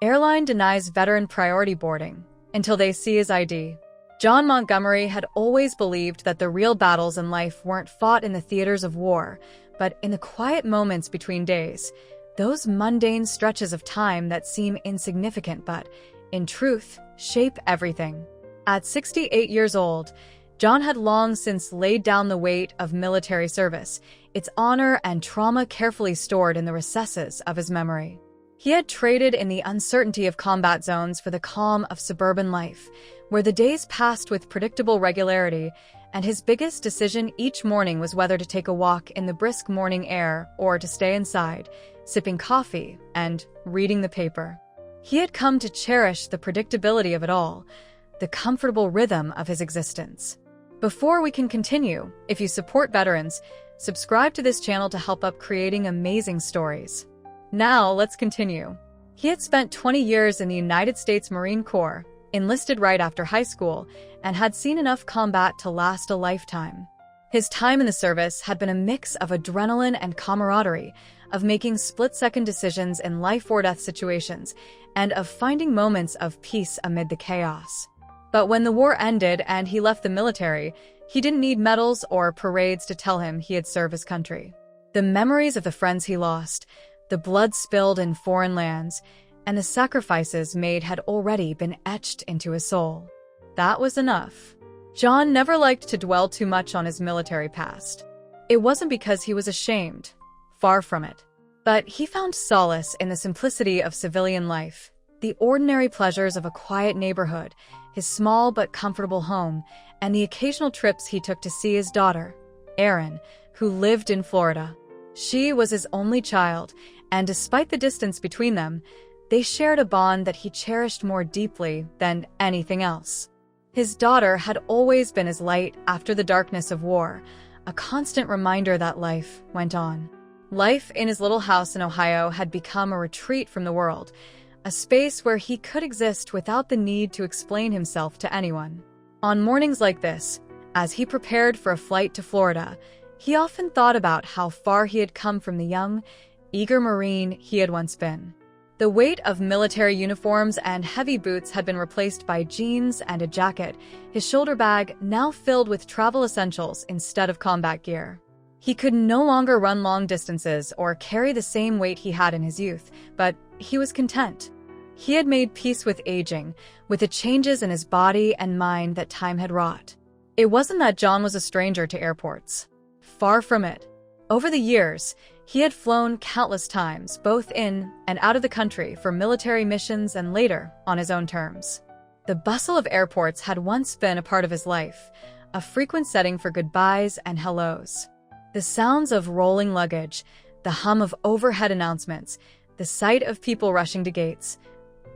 Airline denies veteran priority boarding until they see his ID. John Montgomery had always believed that the real battles in life weren't fought in the theaters of war, but in the quiet moments between days, those mundane stretches of time that seem insignificant but, in truth, shape everything. At 68 years old, John had long since laid down the weight of military service, its honor and trauma carefully stored in the recesses of his memory. He had traded in the uncertainty of combat zones for the calm of suburban life, where the days passed with predictable regularity, and his biggest decision each morning was whether to take a walk in the brisk morning air or to stay inside, sipping coffee and reading the paper. He had come to cherish the predictability of it all, the comfortable rhythm of his existence. Before we can continue, if you support veterans, subscribe to this channel to help up creating amazing stories. Now, let's continue. He had spent 20 years in the United States Marine Corps, enlisted right after high school, and had seen enough combat to last a lifetime. His time in the service had been a mix of adrenaline and camaraderie, of making split-second decisions in life-or-death situations, and of finding moments of peace amid the chaos. But when the war ended and he left the military, he didn't need medals or parades to tell him he had served his country. The memories of the friends he lost, the blood spilled in foreign lands, and the sacrifices made had already been etched into his soul. That was enough. John never liked to dwell too much on his military past. It wasn't because he was ashamed, far from it. But he found solace in the simplicity of civilian life, the ordinary pleasures of a quiet neighborhood, his small but comfortable home, and the occasional trips he took to see his daughter, Erin, who lived in Florida. She was his only child, and despite the distance between them, they shared a bond that he cherished more deeply than anything else. His daughter had always been his light after the darkness of war, a constant reminder that life went on. Life in his little house in Ohio had become a retreat from the world, a space where he could exist without the need to explain himself to anyone. On mornings like this, as he prepared for a flight to Florida, he often thought about how far he had come from the young, eager Marine he had once been. The weight of military uniforms and heavy boots had been replaced by jeans and a jacket, his shoulder bag now filled with travel essentials instead of combat gear. He could no longer run long distances or carry the same weight he had in his youth, but he was content. He had made peace with aging, with the changes in his body and mind that time had wrought. It wasn't that John was a stranger to airports. Far from it. Over the years, he had flown countless times, both in and out of the country, for military missions and later, on his own terms. The bustle of airports had once been a part of his life, a frequent setting for goodbyes and hellos. The sounds of rolling luggage, the hum of overhead announcements, the sight of people rushing to gates,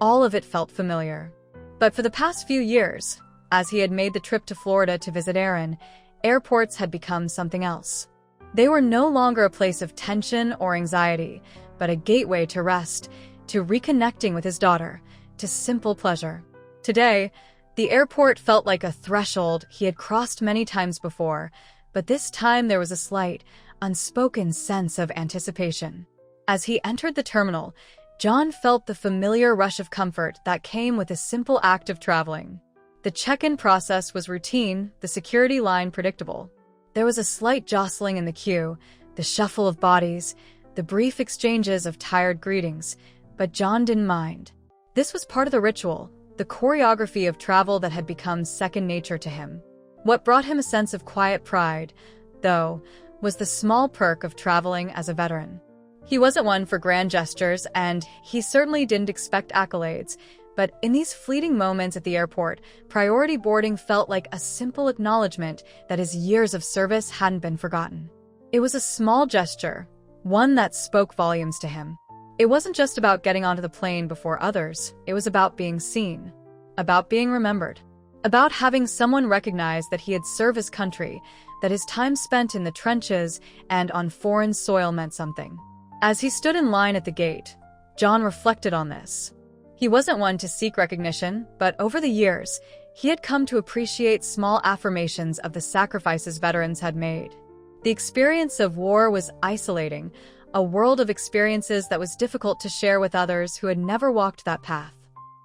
all of it felt familiar. But for the past few years, as he had made the trip to Florida to visit Erin, airports had become something else. They were no longer a place of tension or anxiety, but a gateway to rest, to reconnecting with his daughter, to simple pleasure. Today, the airport felt like a threshold he had crossed many times before, but this time there was a slight, unspoken sense of anticipation. As he entered the terminal, John felt the familiar rush of comfort that came with a simple act of traveling. The check-in process was routine, the security line predictable. There was a slight jostling in the queue, the shuffle of bodies, the brief exchanges of tired greetings, but John didn't mind. This was part of the ritual, the choreography of travel that had become second nature to him. What brought him a sense of quiet pride, though, was the small perk of traveling as a veteran. He wasn't one for grand gestures, and he certainly didn't expect accolades, but in these fleeting moments at the airport, priority boarding felt like a simple acknowledgement that his years of service hadn't been forgotten. It was a small gesture, one that spoke volumes to him. It wasn't just about getting onto the plane before others, it was about being seen, about being remembered, about having someone recognize that he had served his country, that his time spent in the trenches and on foreign soil meant something. As he stood in line at the gate, John reflected on this. He wasn't one to seek recognition, but over the years, he had come to appreciate small affirmations of the sacrifices veterans had made. The experience of war was isolating, a world of experiences that was difficult to share with others who had never walked that path.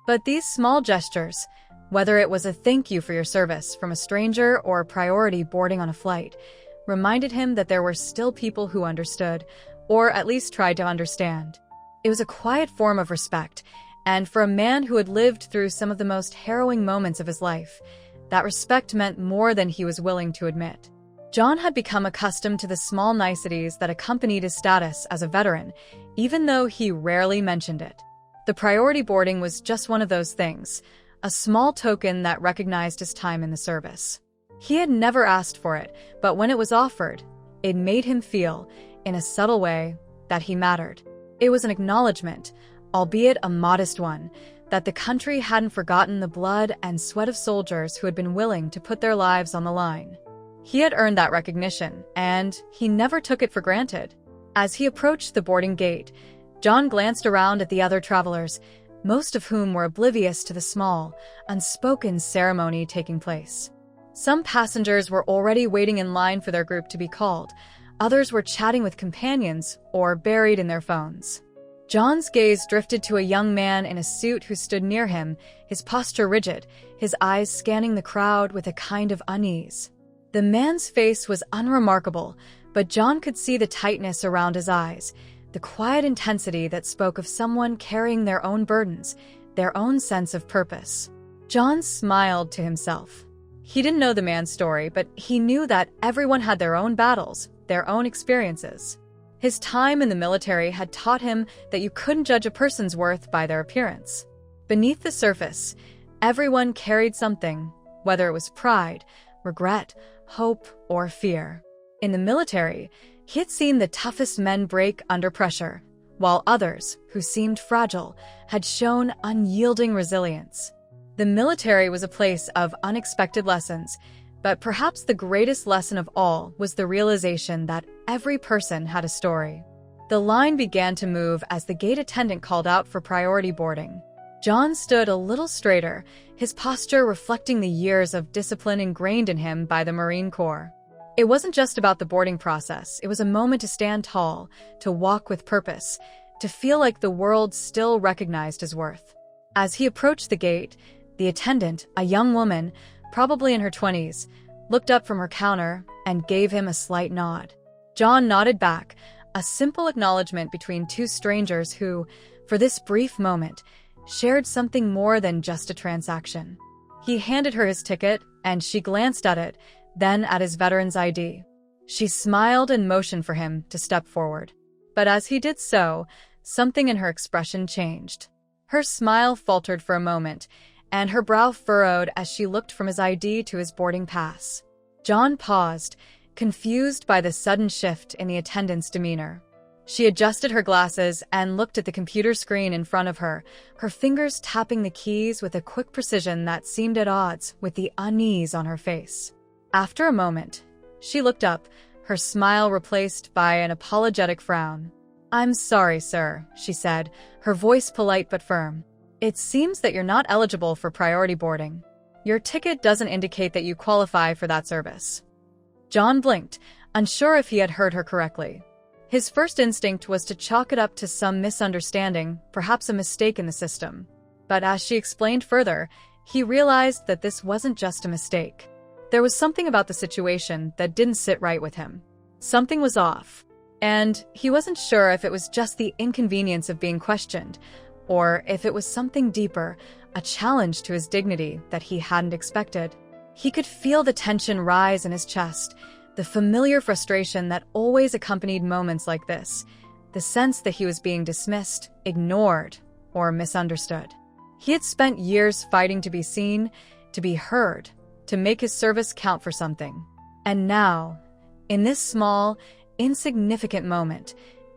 But these small gestures, whether it was a thank you for your service from a stranger or a priority boarding on a flight, reminded him that there were still people who understood, or at least tried to understand. It was a quiet form of respect, and for a man who had lived through some of the most harrowing moments of his life, that respect meant more than he was willing to admit. John had become accustomed to the small niceties that accompanied his status as a veteran, even though he rarely mentioned it. The priority boarding was just one of those things, a small token that recognized his time in the service. He had never asked for it, but when it was offered, it made him feel, in a subtle way, that he mattered. It was an acknowledgement, albeit a modest one, that the country hadn't forgotten the blood and sweat of soldiers who had been willing to put their lives on the line. He had earned that recognition, and he never took it for granted. As he approached the boarding gate, John glanced around at the other travelers, most of whom were oblivious to the small, unspoken ceremony taking place. Some passengers were already waiting in line for their group to be called. Others were chatting with companions or buried in their phones. John's gaze drifted to a young man in a suit who stood near him, his posture rigid, his eyes scanning the crowd with a kind of unease. The man's face was unremarkable, but John could see the tightness around his eyes, the quiet intensity that spoke of someone carrying their own burdens, their own sense of purpose. John smiled to himself. He didn't know the man's story, but he knew that everyone had their own battles, their own experiences. His time in the military had taught him that you couldn't judge a person's worth by their appearance. Beneath the surface, everyone carried something, whether it was pride, regret, hope, or fear. In the military, he had seen the toughest men break under pressure, while others, who seemed fragile, had shown unyielding resilience. The military was a place of unexpected lessons, but perhaps the greatest lesson of all was the realization that every person had a story. The line began to move as the gate attendant called out for priority boarding. John stood a little straighter, his posture reflecting the years of discipline ingrained in him by the Marine Corps. It wasn't just about the boarding process, it was a moment to stand tall, to walk with purpose, to feel like the world still recognized his worth. As he approached the gate, the attendant, a young woman, probably in her 20s, looked up from her counter and gave him a slight nod. John nodded back, a simple acknowledgement between two strangers who, for this brief moment, shared something more than just a transaction. He handed her his ticket, and she glanced at it, then at his veteran's ID. She smiled and motioned for him to step forward. But as he did so, something in her expression changed. Her smile faltered for a moment, and her brow furrowed as she looked from his ID to his boarding pass. John paused, confused by the sudden shift in the attendant's demeanor. She adjusted her glasses and looked at the computer screen in front of her, her fingers tapping the keys with a quick precision that seemed at odds with the unease on her face. After a moment, she looked up, her smile replaced by an apologetic frown. "I'm sorry, sir," she said, her voice polite but firm. "It seems that you're not eligible for priority boarding. Your ticket doesn't indicate that you qualify for that service." John blinked, unsure if he had heard her correctly. His first instinct was to chalk it up to some misunderstanding, perhaps a mistake in the system. But as she explained further, he realized that this wasn't just a mistake. There was something about the situation that didn't sit right with him. Something was off, and he wasn't sure if it was just the inconvenience of being questioned, or if it was something deeper, a challenge to his dignity that he hadn't expected. He could feel the tension rise in his chest, the familiar frustration that always accompanied moments like this, the sense that he was being dismissed, ignored, or misunderstood. He had spent years fighting to be seen, to be heard, to make his service count for something. And now, in this small, insignificant moment,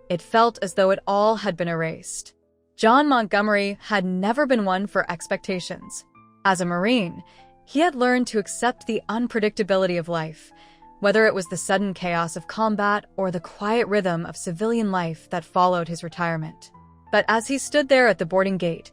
it felt as though it all had been erased. John Montgomery had never been one for expectations. As a Marine, he had learned to accept the unpredictability of life, whether it was the sudden chaos of combat or the quiet rhythm of civilian life that followed his retirement. But as he stood there at the boarding gate,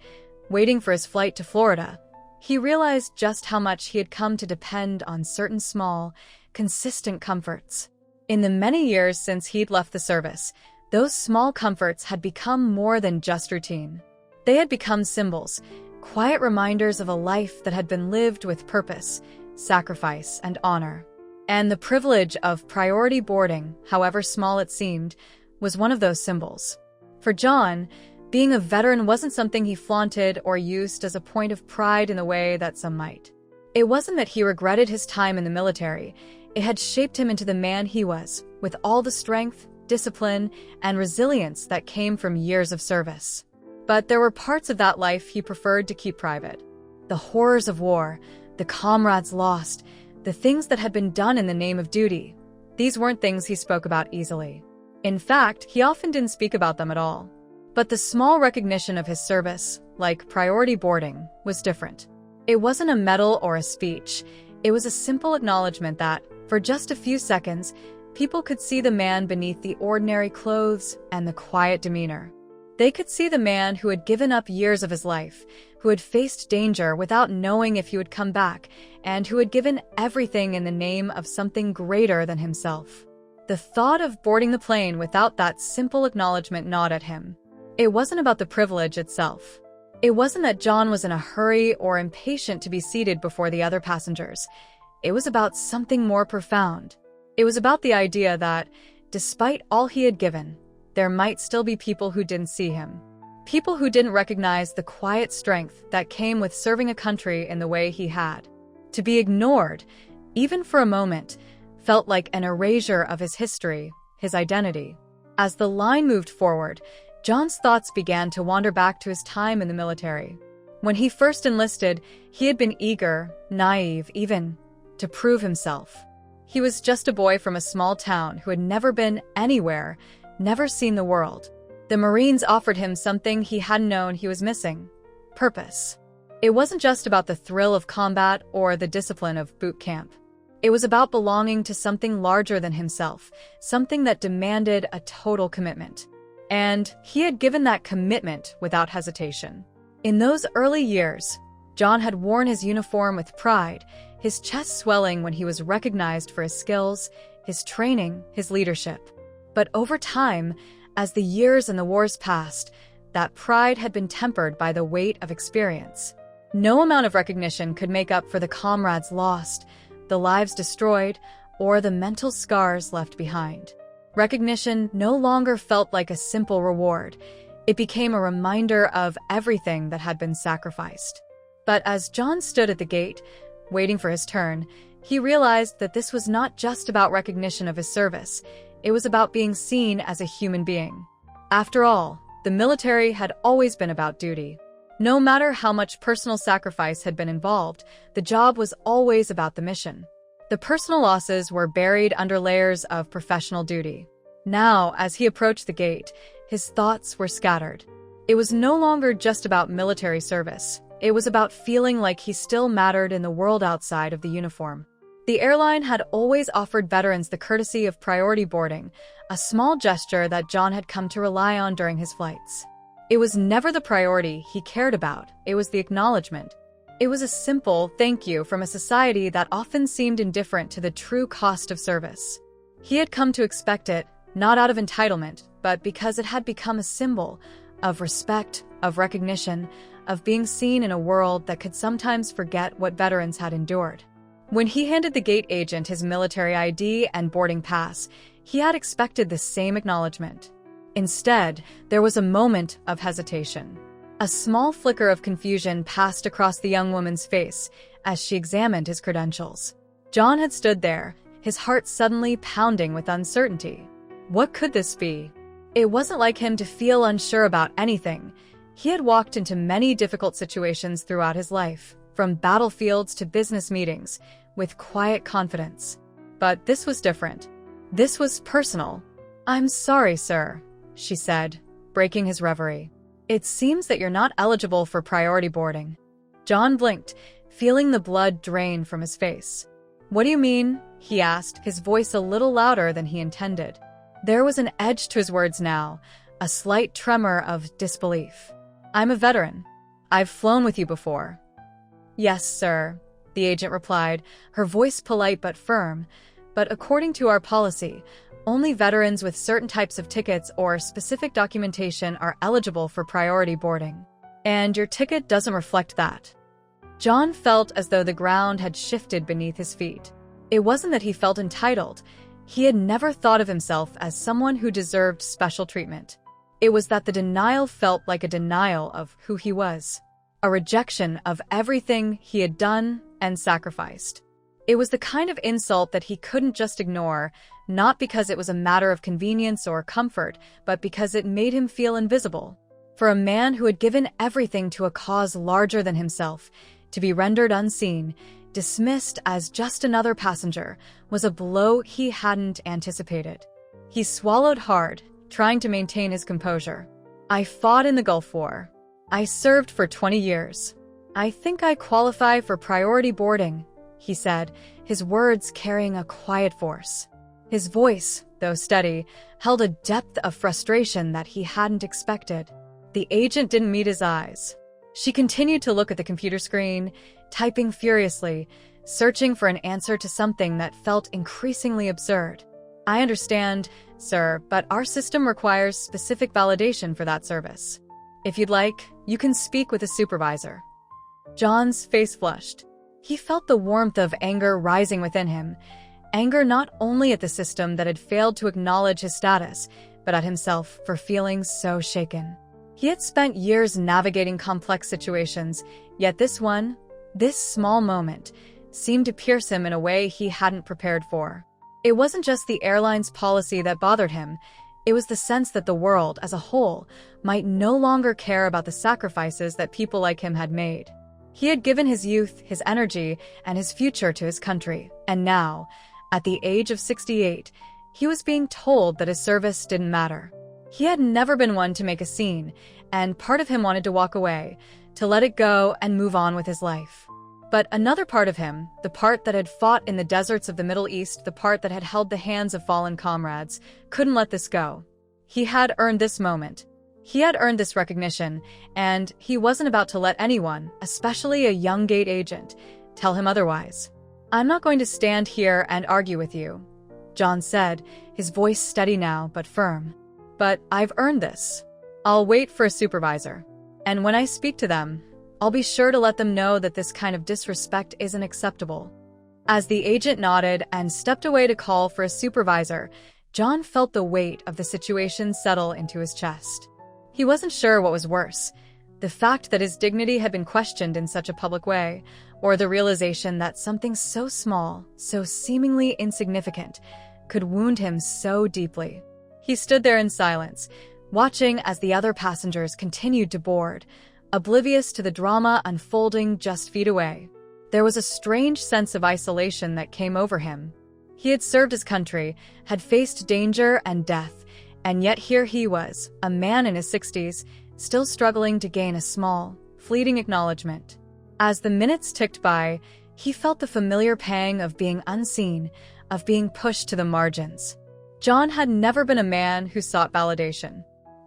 waiting for his flight to Florida, he realized just how much he had come to depend on certain small, consistent comforts. In the many years since he'd left the service, Those small comforts had become more than just routine. They had become symbols, quiet reminders of a life that had been lived with purpose, sacrifice, and honor. And the privilege of priority boarding, however small it seemed, was one of those symbols. For John, being a veteran wasn't something he flaunted or used as a point of pride in the way that some might. It wasn't that he regretted his time in the military. It had shaped him into the man he was, with all the strength, discipline, and resilience that came from years of service. But there were parts of that life he preferred to keep private. The horrors of war, the comrades lost, the things that had been done in the name of duty. These weren't things he spoke about easily. In fact, he often didn't speak about them at all. But the small recognition of his service, like priority boarding, was different. It wasn't a medal or a speech. It was a simple acknowledgement that, for just a few seconds, people could see the man beneath the ordinary clothes and the quiet demeanor. They could see the man who had given up years of his life, who had faced danger without knowing if he would come back, and who had given everything in the name of something greater than himself. The thought of boarding the plane without that simple acknowledgement gnawed at him. It wasn't about the privilege itself. It wasn't that John was in a hurry or impatient to be seated before the other passengers. It was about something more profound. It was about the idea that, despite all he had given, there might still be people who didn't see him. People who didn't recognize the quiet strength that came with serving a country in the way he had. To be ignored, even for a moment, felt like an erasure of his history, his identity. As the line moved forward, John's thoughts began to wander back to his time in the military. When he first enlisted, he had been eager, naive, even to prove himself. He was just a boy from a small town who had never been anywhere, never seen the world. The Marines offered him something he hadn't known he was missing: purpose. It wasn't just about the thrill of combat or the discipline of boot camp. It was about belonging to something larger than himself, something that demanded a total commitment. And he had given that commitment without hesitation. In those early years, John had worn his uniform with pride, his chest swelling when he was recognized for his skills, his training, his leadership. But over time, as the years and the wars passed, that pride had been tempered by the weight of experience. No amount of recognition could make up for the comrades lost, the lives destroyed, or the mental scars left behind. Recognition no longer felt like a simple reward. It became a reminder of everything that had been sacrificed. But as John stood at the gate, waiting for his turn, he realized that this was not just about recognition of his service. It was about being seen as a human being. After all, the military had always been about duty. No matter how much personal sacrifice had been involved, the job was always about the mission. The personal losses were buried under layers of professional duty. Now, as he approached the gate, his thoughts were scattered. It was no longer just about military service. It was about feeling like he still mattered in the world outside of the uniform. The airline had always offered veterans the courtesy of priority boarding, a small gesture that John had come to rely on during his flights. It was never the priority he cared about, it was the acknowledgement. It was a simple thank you from a society that often seemed indifferent to the true cost of service. He had come to expect it, not out of entitlement, but because it had become a symbol of respect, of recognition, of being seen in a world that could sometimes forget what veterans had endured. When he handed the gate agent his military ID and boarding pass, he had expected the same acknowledgement. Instead, there was a moment of hesitation. A small flicker of confusion passed across the young woman's face as she examined his credentials. John had stood there, his heart suddenly pounding with uncertainty. What could this be? It wasn't like him to feel unsure about anything. He had walked into many difficult situations throughout his life, from battlefields to business meetings, with quiet confidence. But this was different. This was personal. "I'm sorry, sir," she said, breaking his reverie. "It seems that you're not eligible for priority boarding." John blinked, feeling the blood drain from his face. "What do you mean?" he asked, his voice a little louder than he intended. There was an edge to his words now, a slight tremor of disbelief. "I'm a veteran. I've flown with you before." "Yes, sir," the agent replied, her voice polite but firm. "But according to our policy, Only veterans with certain types of tickets or specific documentation are eligible for priority boarding. And your ticket doesn't reflect that. John felt as though the ground had shifted beneath his feet. It wasn't that he felt entitled. He had never thought of himself as someone who deserved special treatment. It was that the denial felt like a denial of who he was, a rejection of everything he had done and sacrificed. It was the kind of insult that he couldn't just ignore, not because it was a matter of convenience or comfort, but because it made him feel invisible. For a man who had given everything to a cause larger than himself, to be rendered unseen, dismissed as just another passenger, was a blow he hadn't anticipated. He swallowed hard, trying to maintain his composure. I fought in the Gulf War. I served for 20 years. I think I qualify for priority boarding, he said, his words carrying a quiet force. His voice, though steady, held a depth of frustration that he hadn't expected. The agent didn't meet his eyes. She continued to look at the computer screen, typing furiously, searching for an answer to something that felt increasingly absurd. I understand, sir, but our system requires specific validation for that service. If you'd like, you can speak with a supervisor. John's face flushed. He felt the warmth of anger rising within him. Anger not only at the system that had failed to acknowledge his status, but at himself for feeling so shaken. He had spent years navigating complex situations, yet this small moment, seemed to pierce him in a way he hadn't prepared for. It wasn't just the airline's policy that bothered him. It was the sense that the world, as a whole, might no longer care about the sacrifices that people like him had made. He had given his youth, his energy, and his future to his country, and now, at the age of 68, he was being told that his service didn't matter. He had never been one to make a scene, and part of him wanted to walk away, to let it go and move on with his life. But another part of him, the part that had fought in the deserts of the Middle East, the part that had held the hands of fallen comrades, couldn't let this go. He had earned this moment. He had earned this recognition, and he wasn't about to let anyone, especially a young gate agent, tell him otherwise. I'm not going to stand here and argue with you, John said, his voice steady now but firm. But I've earned this. I'll wait for a supervisor. And when I speak to them, I'll be sure to let them know that this kind of disrespect isn't acceptable. As the agent nodded and stepped away to call for a supervisor, John felt the weight of the situation settle into his chest. He wasn't sure what was worse, the fact that his dignity had been questioned in such a public way, or the realization that something so small, so seemingly insignificant, could wound him so deeply. He stood there in silence, watching as the other passengers continued to board, oblivious to the drama unfolding just feet away. There was a strange sense of isolation that came over him. He had served his country, had faced danger and death, and yet here he was, a man in his 60s, still struggling to gain a small, fleeting acknowledgement. As the minutes ticked by, he felt the familiar pang of being unseen, of being pushed to the margins. John had never been a man who sought validation.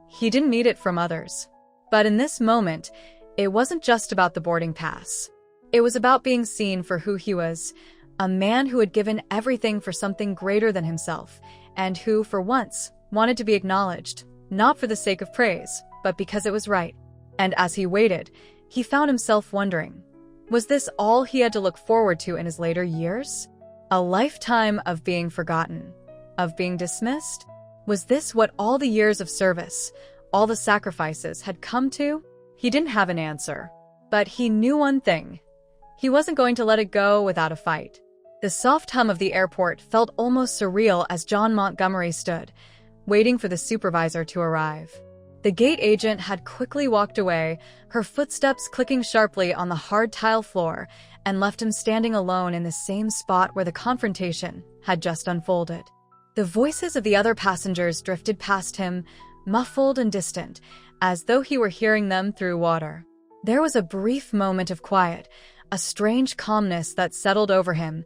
He didn't need it from others. But in this moment, it wasn't just about the boarding pass. It was about being seen for who he was, a man who had given everything for something greater than himself, and who, for once, wanted to be acknowledged, not for the sake of praise, but because it was right. And as he waited, he found himself wondering, was this all he had to look forward to in his later years? A lifetime of being forgotten, of being dismissed? Was this what all the years of service, all the sacrifices had come to? He didn't have an answer, but he knew one thing. He wasn't going to let it go without a fight. The soft hum of the airport felt almost surreal as John Montgomery stood, waiting for the supervisor to arrive. The gate agent had quickly walked away, her footsteps clicking sharply on the hard tile floor, and left him standing alone in the same spot where the confrontation had just unfolded. The voices of the other passengers drifted past him, muffled and distant, as though he were hearing them through water. There was a brief moment of quiet, a strange calmness that settled over him,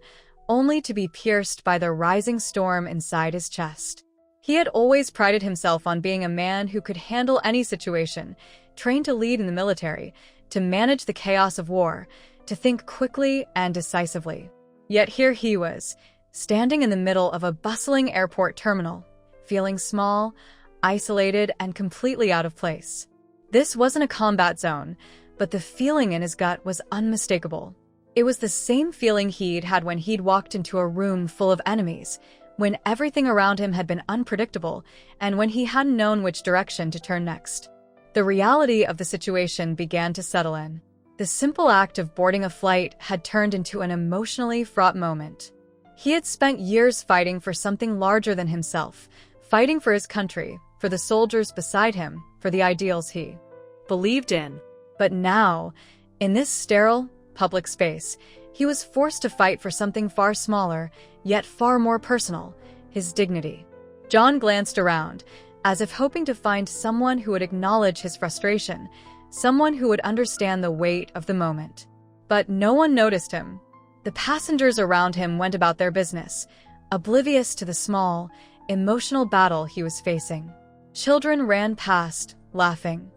only to be pierced by the rising storm inside his chest. He had always prided himself on being a man who could handle any situation, trained to lead in the military, to manage the chaos of war, to think quickly and decisively. Yet here he was, standing in the middle of a bustling airport terminal, feeling small, isolated, and completely out of place. This wasn't a combat zone, but the feeling in his gut was unmistakable. It was the same feeling he'd had when he'd walked into a room full of enemies, when everything around him had been unpredictable, and when he hadn't known which direction to turn next. The reality of the situation began to settle in. The simple act of boarding a flight had turned into an emotionally fraught moment. He had spent years fighting for something larger than himself, fighting for his country, for the soldiers beside him, for the ideals he believed in. But now, in this sterile, public space, he was forced to fight for something far smaller, yet far more personal, his dignity. John glanced around, as if hoping to find someone who would acknowledge his frustration, someone who would understand the weight of the moment. But no one noticed him. The passengers around him went about their business, oblivious to the small, emotional battle he was facing. Children ran past, laughing.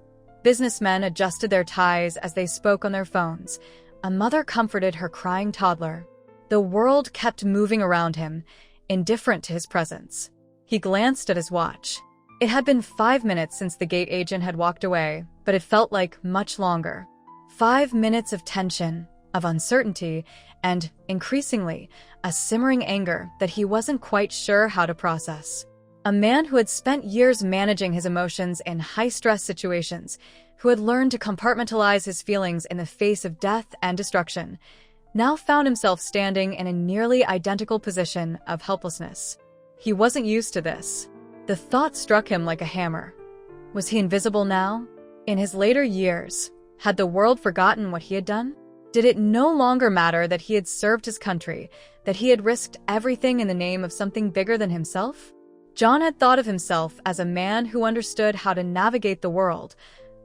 Businessmen adjusted their ties as they spoke on their phones. A mother comforted her crying toddler. The world kept moving around him, indifferent to his presence. He glanced at his watch. It had been 5 minutes since the gate agent had walked away, but it felt like much longer. 5 minutes of tension, of uncertainty, and, increasingly, a simmering anger that he wasn't quite sure how to process. A man who had spent years managing his emotions in high-stress situations, who had learned to compartmentalize his feelings in the face of death and destruction, now found himself standing in a nearly identical position of helplessness. He wasn't used to this. The thought struck him like a hammer. Was he invisible now? In his later years, had the world forgotten what he had done? Did it no longer matter that he had served his country, that he had risked everything in the name of something bigger than himself? John had thought of himself as a man who understood how to navigate the world,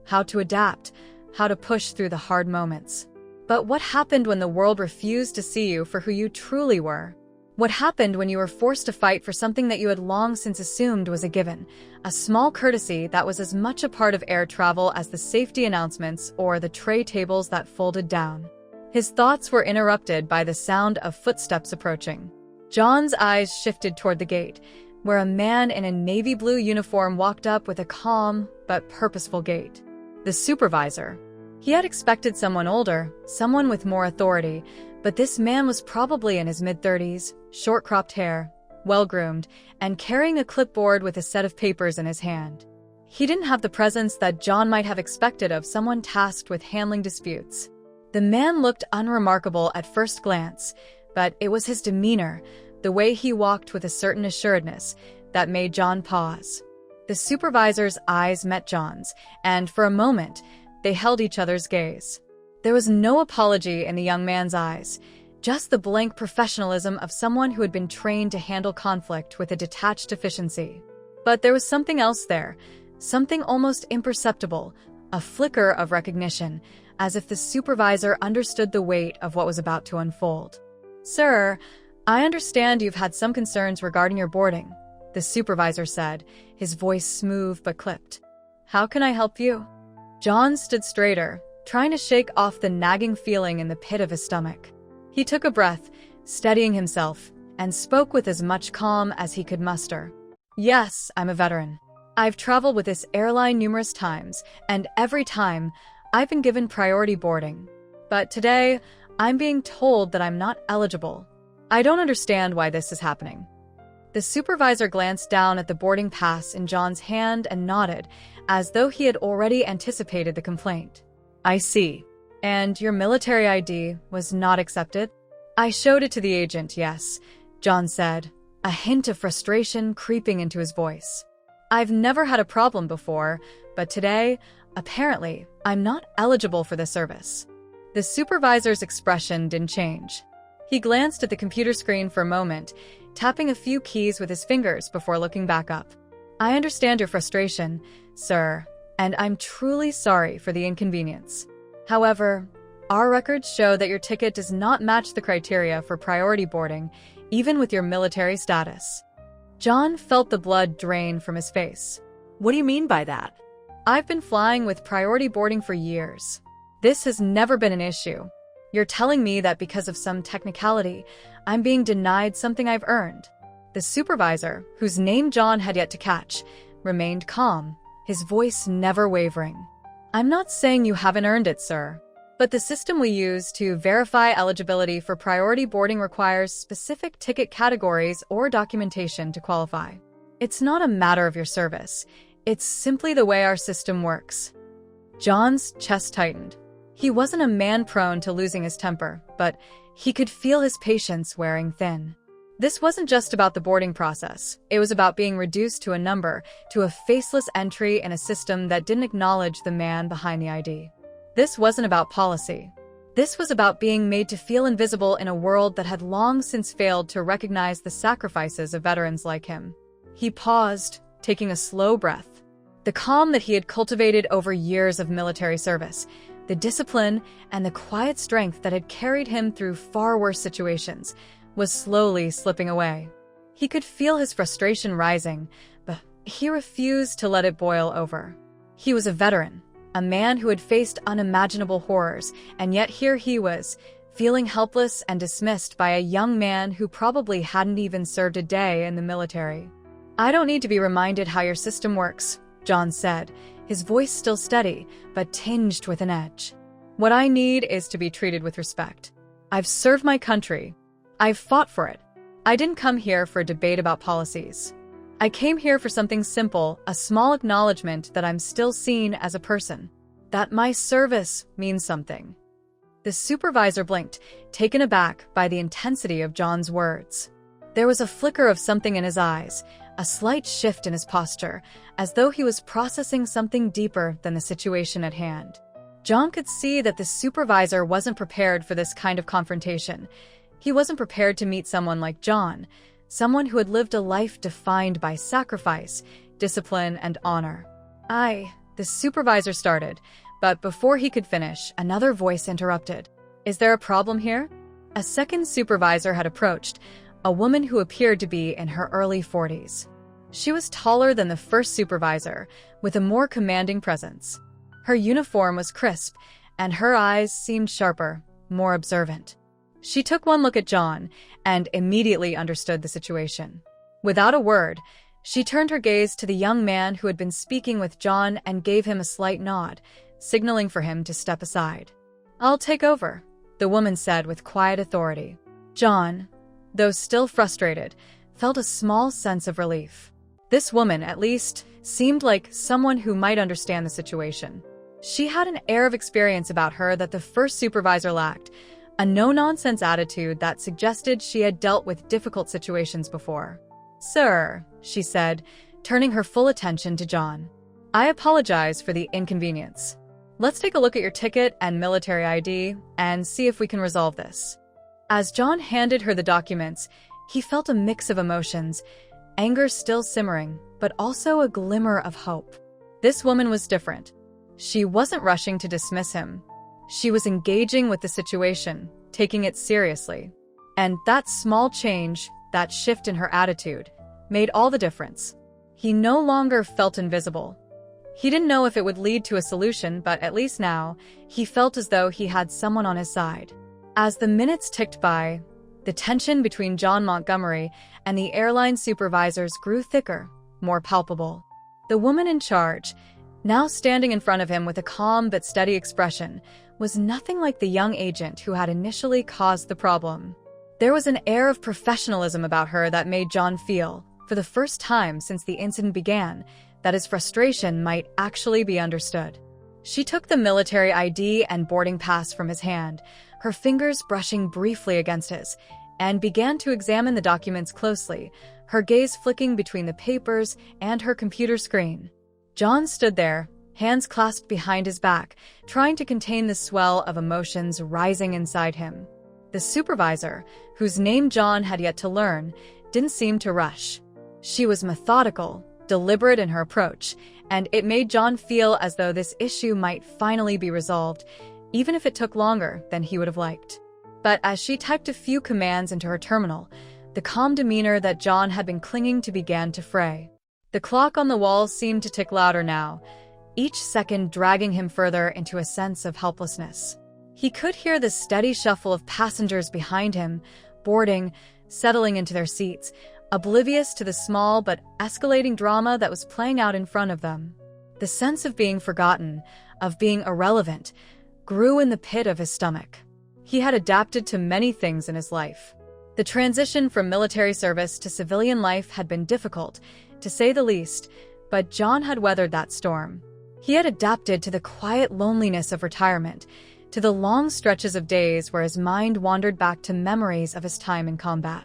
how to adapt, how to push through the hard moments. But what happened when the world refused to see you for who you truly were? What happened when you were forced to fight for something that you had long since assumed was a given, a small courtesy that was as much a part of air travel as the safety announcements or the tray tables that folded down? His thoughts were interrupted by the sound of footsteps approaching. John's eyes shifted toward the gate, where a man in a navy blue uniform walked up with a calm but purposeful gait. The supervisor. He had expected someone older, someone with more authority, but this man was probably in his mid-30s, short-cropped hair, well-groomed, and carrying a clipboard with a set of papers in his hand. He didn't have the presence that John might have expected of someone tasked with handling disputes. The man looked unremarkable at first glance, but it was his demeanor, the way he walked with a certain assuredness, that made John pause. The supervisor's eyes met John's, and for a moment, they held each other's gaze. There was no apology in the young man's eyes, just the blank professionalism of someone who had been trained to handle conflict with a detached efficiency. But there was something else there, something almost imperceptible, a flicker of recognition, as if the supervisor understood the weight of what was about to unfold. "Sir, I understand you've had some concerns regarding your boarding," the supervisor said, his voice smooth but clipped. "How can I help you?" John stood straighter, trying to shake off the nagging feeling in the pit of his stomach. He took a breath, steadying himself, and spoke with as much calm as he could muster. "Yes, I'm a veteran. I've traveled with this airline numerous times, and every time, I've been given priority boarding. But today, I'm being told that I'm not eligible. I don't understand why this is happening." The supervisor glanced down at the boarding pass in John's hand and nodded, as though he had already anticipated the complaint. "I see. And your military ID was not accepted?" "I showed it to the agent, yes," John said, a hint of frustration creeping into his voice. "I've never had a problem before, but today, apparently, I'm not eligible for the service." The supervisor's expression didn't change. He glanced at the computer screen for a moment, tapping a few keys with his fingers before looking back up. "I understand your frustration, sir, and I'm truly sorry for the inconvenience. However, our records show that your ticket does not match the criteria for priority boarding, even with your military status." John felt the blood drain from his face. "What do you mean by that?" "I've been flying with priority boarding for years. This has never been an issue. You're telling me that because of some technicality, I'm being denied something I've earned." The supervisor, whose name John had yet to catch, remained calm, his voice never wavering. "I'm not saying you haven't earned it, sir. But the system we use to verify eligibility for priority boarding requires specific ticket categories or documentation to qualify. It's not a matter of your service. It's simply the way our system works." John's chest tightened. He wasn't a man prone to losing his temper, but he could feel his patience wearing thin. This wasn't just about the boarding process. It was about being reduced to a number, to a faceless entry in a system that didn't acknowledge the man behind the ID. This wasn't about policy. This was about being made to feel invisible in a world that had long since failed to recognize the sacrifices of veterans like him. He paused, taking a slow breath. The calm that he had cultivated over years of military service, the discipline and the quiet strength that had carried him through far worse situations, was slowly slipping away. He could feel his frustration rising, but he refused to let it boil over. He was a veteran, a man who had faced unimaginable horrors, and yet here he was, feeling helpless and dismissed by a young man who probably hadn't even served a day in the military. "I don't need to be reminded how your system works," John said, his voice still steady, but tinged with an edge. "What I need is to be treated with respect. I've served my country. I've fought for it. I didn't come here for a debate about policies. I came here for something simple, a small acknowledgement that I'm still seen as a person, that my service means something." The supervisor blinked, taken aback by the intensity of John's words. There was a flicker of something in his eyes, a slight shift in his posture, as though he was processing something deeper than the situation at hand. John could see that the supervisor wasn't prepared for this kind of confrontation. He wasn't prepared to meet someone like John, someone who had lived a life defined by sacrifice, discipline, and honor. The supervisor started, but before he could finish, another voice interrupted. "Is there a problem here?" A second supervisor had approached, a woman who appeared to be in her early 40s. She was taller than the first supervisor, with a more commanding presence. Her uniform was crisp, and her eyes seemed sharper, more observant. She took one look at John and immediately understood the situation. Without a word, she turned her gaze to the young man who had been speaking with John and gave him a slight nod, signaling for him to step aside. "I'll take over," the woman said with quiet authority. John, though still frustrated, felt a small sense of relief. This woman, at least, seemed like someone who might understand the situation. She had an air of experience about her that the first supervisor lacked, a no-nonsense attitude that suggested she had dealt with difficult situations before. "Sir," she said, turning her full attention to John, "I apologize for the inconvenience. Let's take a look at your ticket and military ID and see if we can resolve this." As John handed her the documents, he felt a mix of emotions, anger still simmering, but also a glimmer of hope. This woman was different. She wasn't rushing to dismiss him. She was engaging with the situation, taking it seriously. And that small change, that shift in her attitude, made all the difference. He no longer felt invisible. He didn't know if it would lead to a solution, but at least now, he felt as though he had someone on his side. As the minutes ticked by, the tension between John Montgomery and the airline supervisors grew thicker, more palpable. The woman in charge, now standing in front of him with a calm but steady expression, was nothing like the young agent who had initially caused the problem. There was an air of professionalism about her that made John feel, for the first time since the incident began, that his frustration might actually be understood. She took the military ID and boarding pass from his hand, her fingers brushing briefly against his, and began to examine the documents closely, her gaze flicking between the papers and her computer screen. John stood there, hands clasped behind his back, trying to contain the swell of emotions rising inside him. The supervisor, whose name John had yet to learn, didn't seem to rush. She was methodical, deliberate in her approach, and it made John feel as though this issue might finally be resolved, even if it took longer than he would have liked. But as she typed a few commands into her terminal, the calm demeanor that John had been clinging to began to fray. The clock on the wall seemed to tick louder now, each second dragging him further into a sense of helplessness. He could hear the steady shuffle of passengers behind him, boarding, settling into their seats, oblivious to the small but escalating drama that was playing out in front of them. The sense of being forgotten, of being irrelevant, grew in the pit of his stomach. He had adapted to many things in his life. The transition from military service to civilian life had been difficult, to say the least, but John had weathered that storm. He had adapted to the quiet loneliness of retirement, to the long stretches of days where his mind wandered back to memories of his time in combat.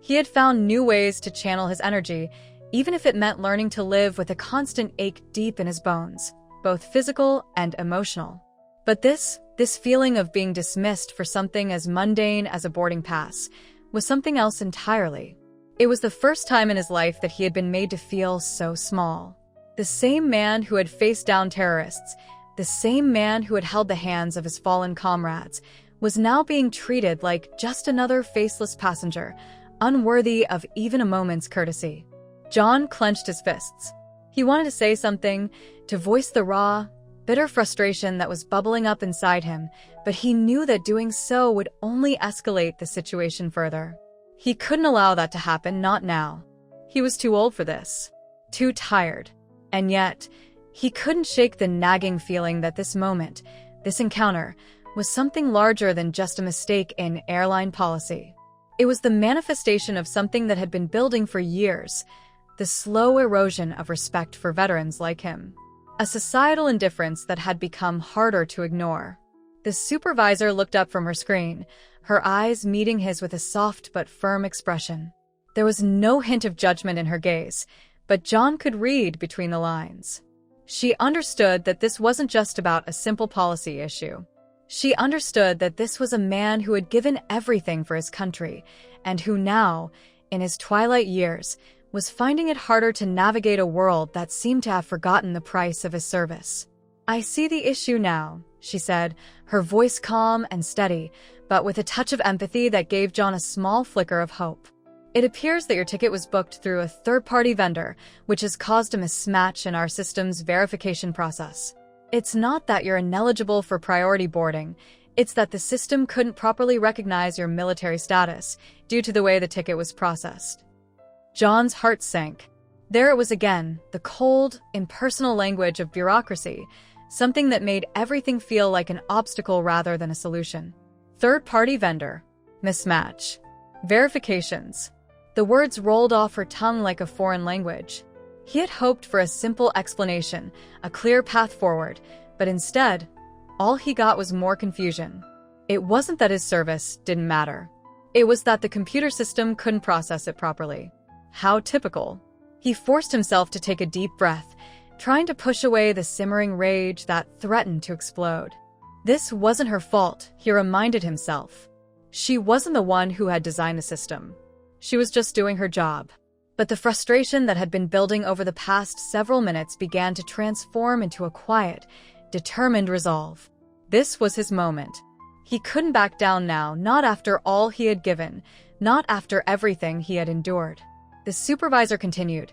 He had found new ways to channel his energy, even if it meant learning to live with a constant ache deep in his bones, both physical and emotional. But this feeling of being dismissed for something as mundane as a boarding pass was something else entirely. It was the first time in his life that he had been made to feel so small. The same man who had faced down terrorists, the same man who had held the hands of his fallen comrades, was now being treated like just another faceless passenger, unworthy of even a moment's courtesy. John clenched his fists. He wanted to say something, to voice the raw, bitter frustration that was bubbling up inside him, but he knew that doing so would only escalate the situation further. He couldn't allow that to happen, not now. He was too old for this, too tired. And yet, he couldn't shake the nagging feeling that this moment, this encounter, was something larger than just a mistake in airline policy. It was the manifestation of something that had been building for years, the slow erosion of respect for veterans like him. A societal indifference that had become harder to ignore. The supervisor looked up from her screen, her eyes meeting his with a soft but firm expression. There was no hint of judgment in her gaze, but John could read between the lines. She understood that this wasn't just about a simple policy issue. She understood that this was a man who had given everything for his country, and who now, in his twilight years, was finding it harder to navigate a world that seemed to have forgotten the price of his service. "I see the issue now," she said, her voice calm and steady, but with a touch of empathy that gave John a small flicker of hope. "It appears that your ticket was booked through a third-party vendor, which has caused a mismatch in our system's verification process. It's not that you're ineligible for priority boarding, it's that the system couldn't properly recognize your military status due to the way the ticket was processed." John's heart sank. There it was again, the cold, impersonal language of bureaucracy, something that made everything feel like an obstacle rather than a solution. Third-party vendor. Mismatch. Verifications. The words rolled off her tongue like a foreign language. He had hoped for a simple explanation, a clear path forward, but instead, all he got was more confusion. It wasn't that his service didn't matter. It was that the computer system couldn't process it properly. How typical. He forced himself to take a deep breath, trying to push away the simmering rage that threatened to explode. This wasn't her fault, he reminded himself. She wasn't the one who had designed the system. She was just doing her job. But the frustration that had been building over the past several minutes began to transform into a quiet, determined resolve. This was his moment. He couldn't back down now, not after all he had given, not after everything he had endured. The supervisor continued,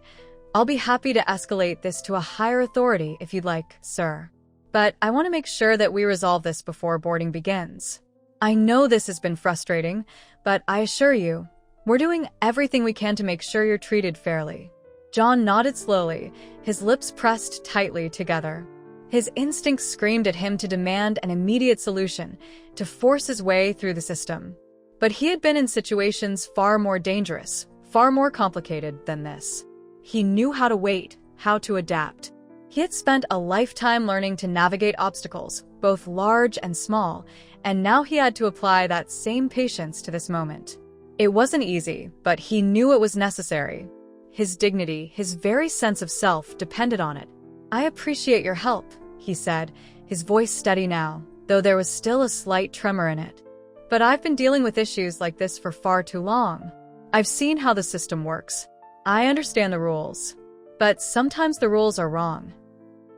"I'll be happy to escalate this to a higher authority if you'd like, sir. But I want to make sure that we resolve this before boarding begins. I know this has been frustrating, but I assure you, we're doing everything we can to make sure you're treated fairly." John nodded slowly, his lips pressed tightly together. His instincts screamed at him to demand an immediate solution, to force his way through the system. But he had been in situations far more dangerous, far more complicated than this. He knew how to wait, how to adapt. He had spent a lifetime learning to navigate obstacles, both large and small, and now he had to apply that same patience to this moment. It wasn't easy, but he knew it was necessary. His dignity, his very sense of self, depended on it. "I appreciate your help," he said, his voice steady now, though there was still a slight tremor in it. "But I've been dealing with issues like this for far too long. I've seen how the system works. I understand the rules. But sometimes the rules are wrong."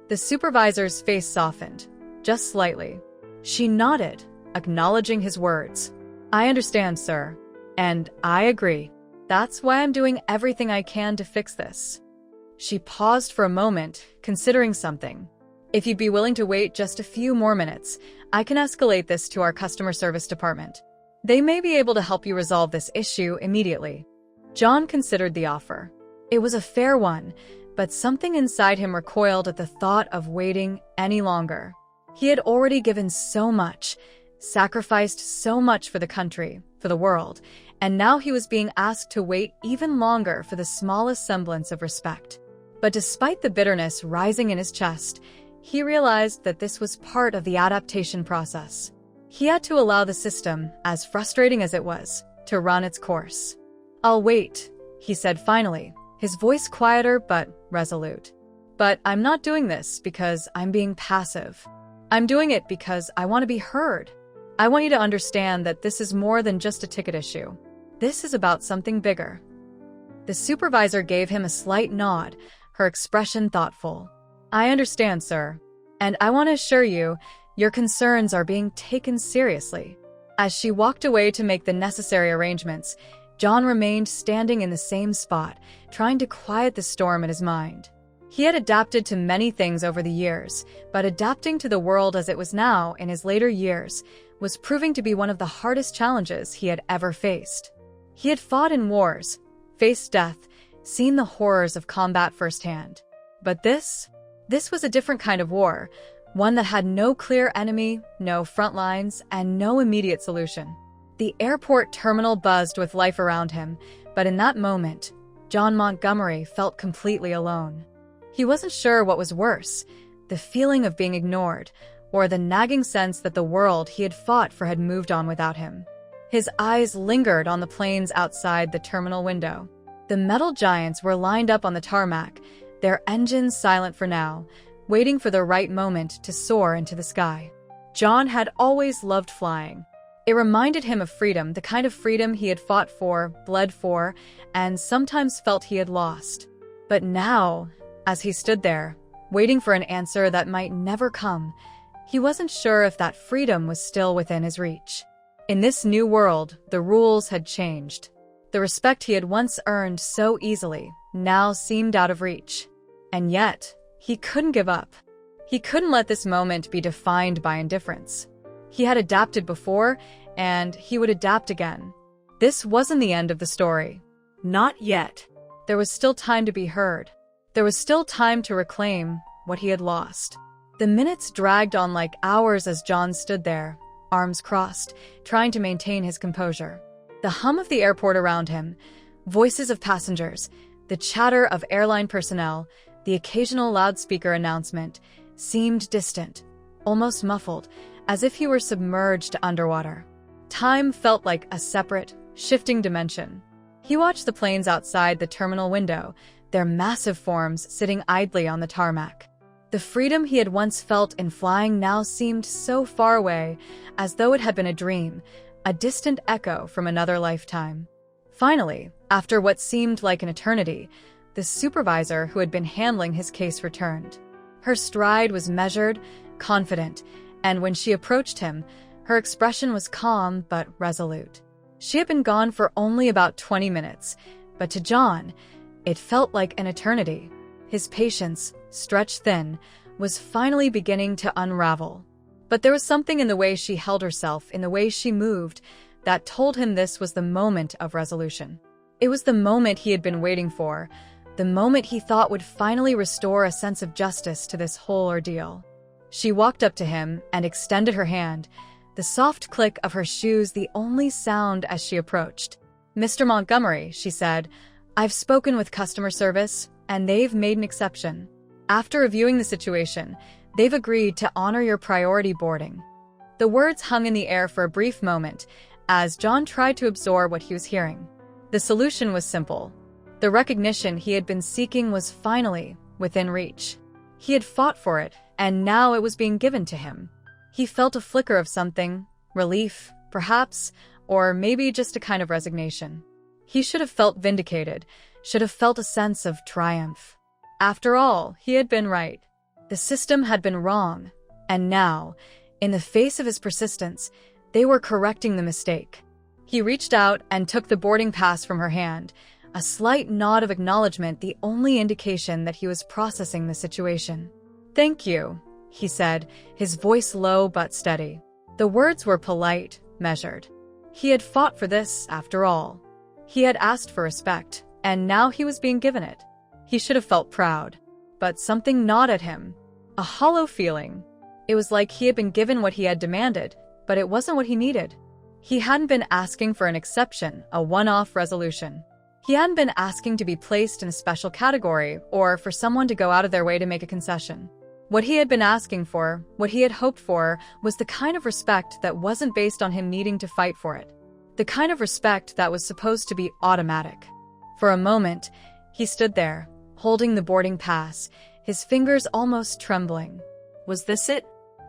The supervisor's face softened, just slightly. She nodded, acknowledging his words. "I understand, sir. And I agree. That's why I'm doing everything I can to fix this." She paused for a moment, considering something. If you'd be willing to wait just a few more minutes, I can escalate this to our customer service department. They may be able to help you resolve this issue immediately. John considered the offer. It was a fair one, but something inside him recoiled at the thought of waiting any longer. He had already given so much, sacrificed so much for the country, for the world, and now he was being asked to wait even longer for the smallest semblance of respect. But despite the bitterness rising in his chest, he realized that this was part of the adaptation process. He had to allow the system, as frustrating as it was, to run its course. "I'll wait," he said finally, his voice quieter but resolute. "But I'm not doing this because I'm being passive. I'm doing it because I want to be heard. I want you to understand that this is more than just a ticket issue. This is about something bigger." The supervisor gave him a slight nod, her expression thoughtful. "I understand, sir. And I want to assure you, your concerns are being taken seriously." As she walked away to make the necessary arrangements, John remained standing in the same spot, trying to quiet the storm in his mind. He had adapted to many things over the years, but adapting to the world as it was now in his later years was proving to be one of the hardest challenges he had ever faced. He had fought in wars, faced death, seen the horrors of combat firsthand. But this was a different kind of war, one that had no clear enemy, no front lines, and no immediate solution. The airport terminal buzzed with life around him, but in that moment, John Montgomery felt completely alone. He wasn't sure what was worse, the feeling of being ignored, or the nagging sense that the world he had fought for had moved on without him. His eyes lingered on the planes outside the terminal window. The metal giants were lined up on the tarmac, their engines silent for now, waiting for the right moment to soar into the sky. John had always loved flying. It reminded him of freedom, the kind of freedom he had fought for, bled for, and sometimes felt he had lost. But now, as he stood there, waiting for an answer that might never come, he wasn't sure if that freedom was still within his reach. In this new world, the rules had changed. The respect he had once earned so easily now seemed out of reach. And yet, he couldn't give up. He couldn't let this moment be defined by indifference. He had adapted before, and he would adapt again. This wasn't the end of the story. Not yet. There was still time to be heard. There was still time to reclaim what he had lost. The minutes dragged on like hours as John stood there, arms crossed, trying to maintain his composure. The hum of the airport around him, voices of passengers, the chatter of airline personnel, the occasional loudspeaker announcement, seemed distant, almost muffled, as if he were submerged underwater. Time felt like a separate, shifting dimension. He watched the planes outside the terminal window, their massive forms sitting idly on the tarmac. The freedom he had once felt in flying now seemed so far away, as though it had been a dream, a distant echo from another lifetime. Finally, after what seemed like an eternity, the supervisor who had been handling his case returned. Her stride was measured, confident, and when she approached him, her expression was calm but resolute. She had been gone for only about 20 minutes, but to John, it felt like an eternity. His patience, stretched thin, was finally beginning to unravel. But there was something in the way she held herself, in the way she moved, that told him this was the moment of resolution. It was the moment he had been waiting for, the moment he thought would finally restore a sense of justice to this whole ordeal. She walked up to him and extended her hand, the soft click of her shoes the only sound as she approached. "Mr. Montgomery," she said, "I've spoken with customer service, and they've made an exception. After reviewing the situation, they've agreed to honor your priority boarding." The words hung in the air for a brief moment as John tried to absorb what he was hearing. The solution was simple. The recognition he had been seeking was finally within reach. He had fought for it, and now it was being given to him. He felt a flicker of something, relief, perhaps, or maybe just a kind of resignation. He should have felt vindicated, should have felt a sense of triumph. After all, he had been right. The system had been wrong, and now, in the face of his persistence, they were correcting the mistake. He reached out and took the boarding pass from her hand, a slight nod of acknowledgement the only indication that he was processing the situation. "Thank you," he said, his voice low but steady. The words were polite, measured. He had fought for this, after all. He had asked for respect, and now he was being given it. He should have felt proud. But something gnawed at him. A hollow feeling. It was like he had been given what he had demanded, but it wasn't what he needed. He hadn't been asking for an exception, a one-off resolution. He hadn't been asking to be placed in a special category or for someone to go out of their way to make a concession. What he had been asking for, what he had hoped for, was the kind of respect that wasn't based on him needing to fight for it. The kind of respect that was supposed to be automatic. For a moment, he stood there, holding the boarding pass, his fingers almost trembling. Was this it?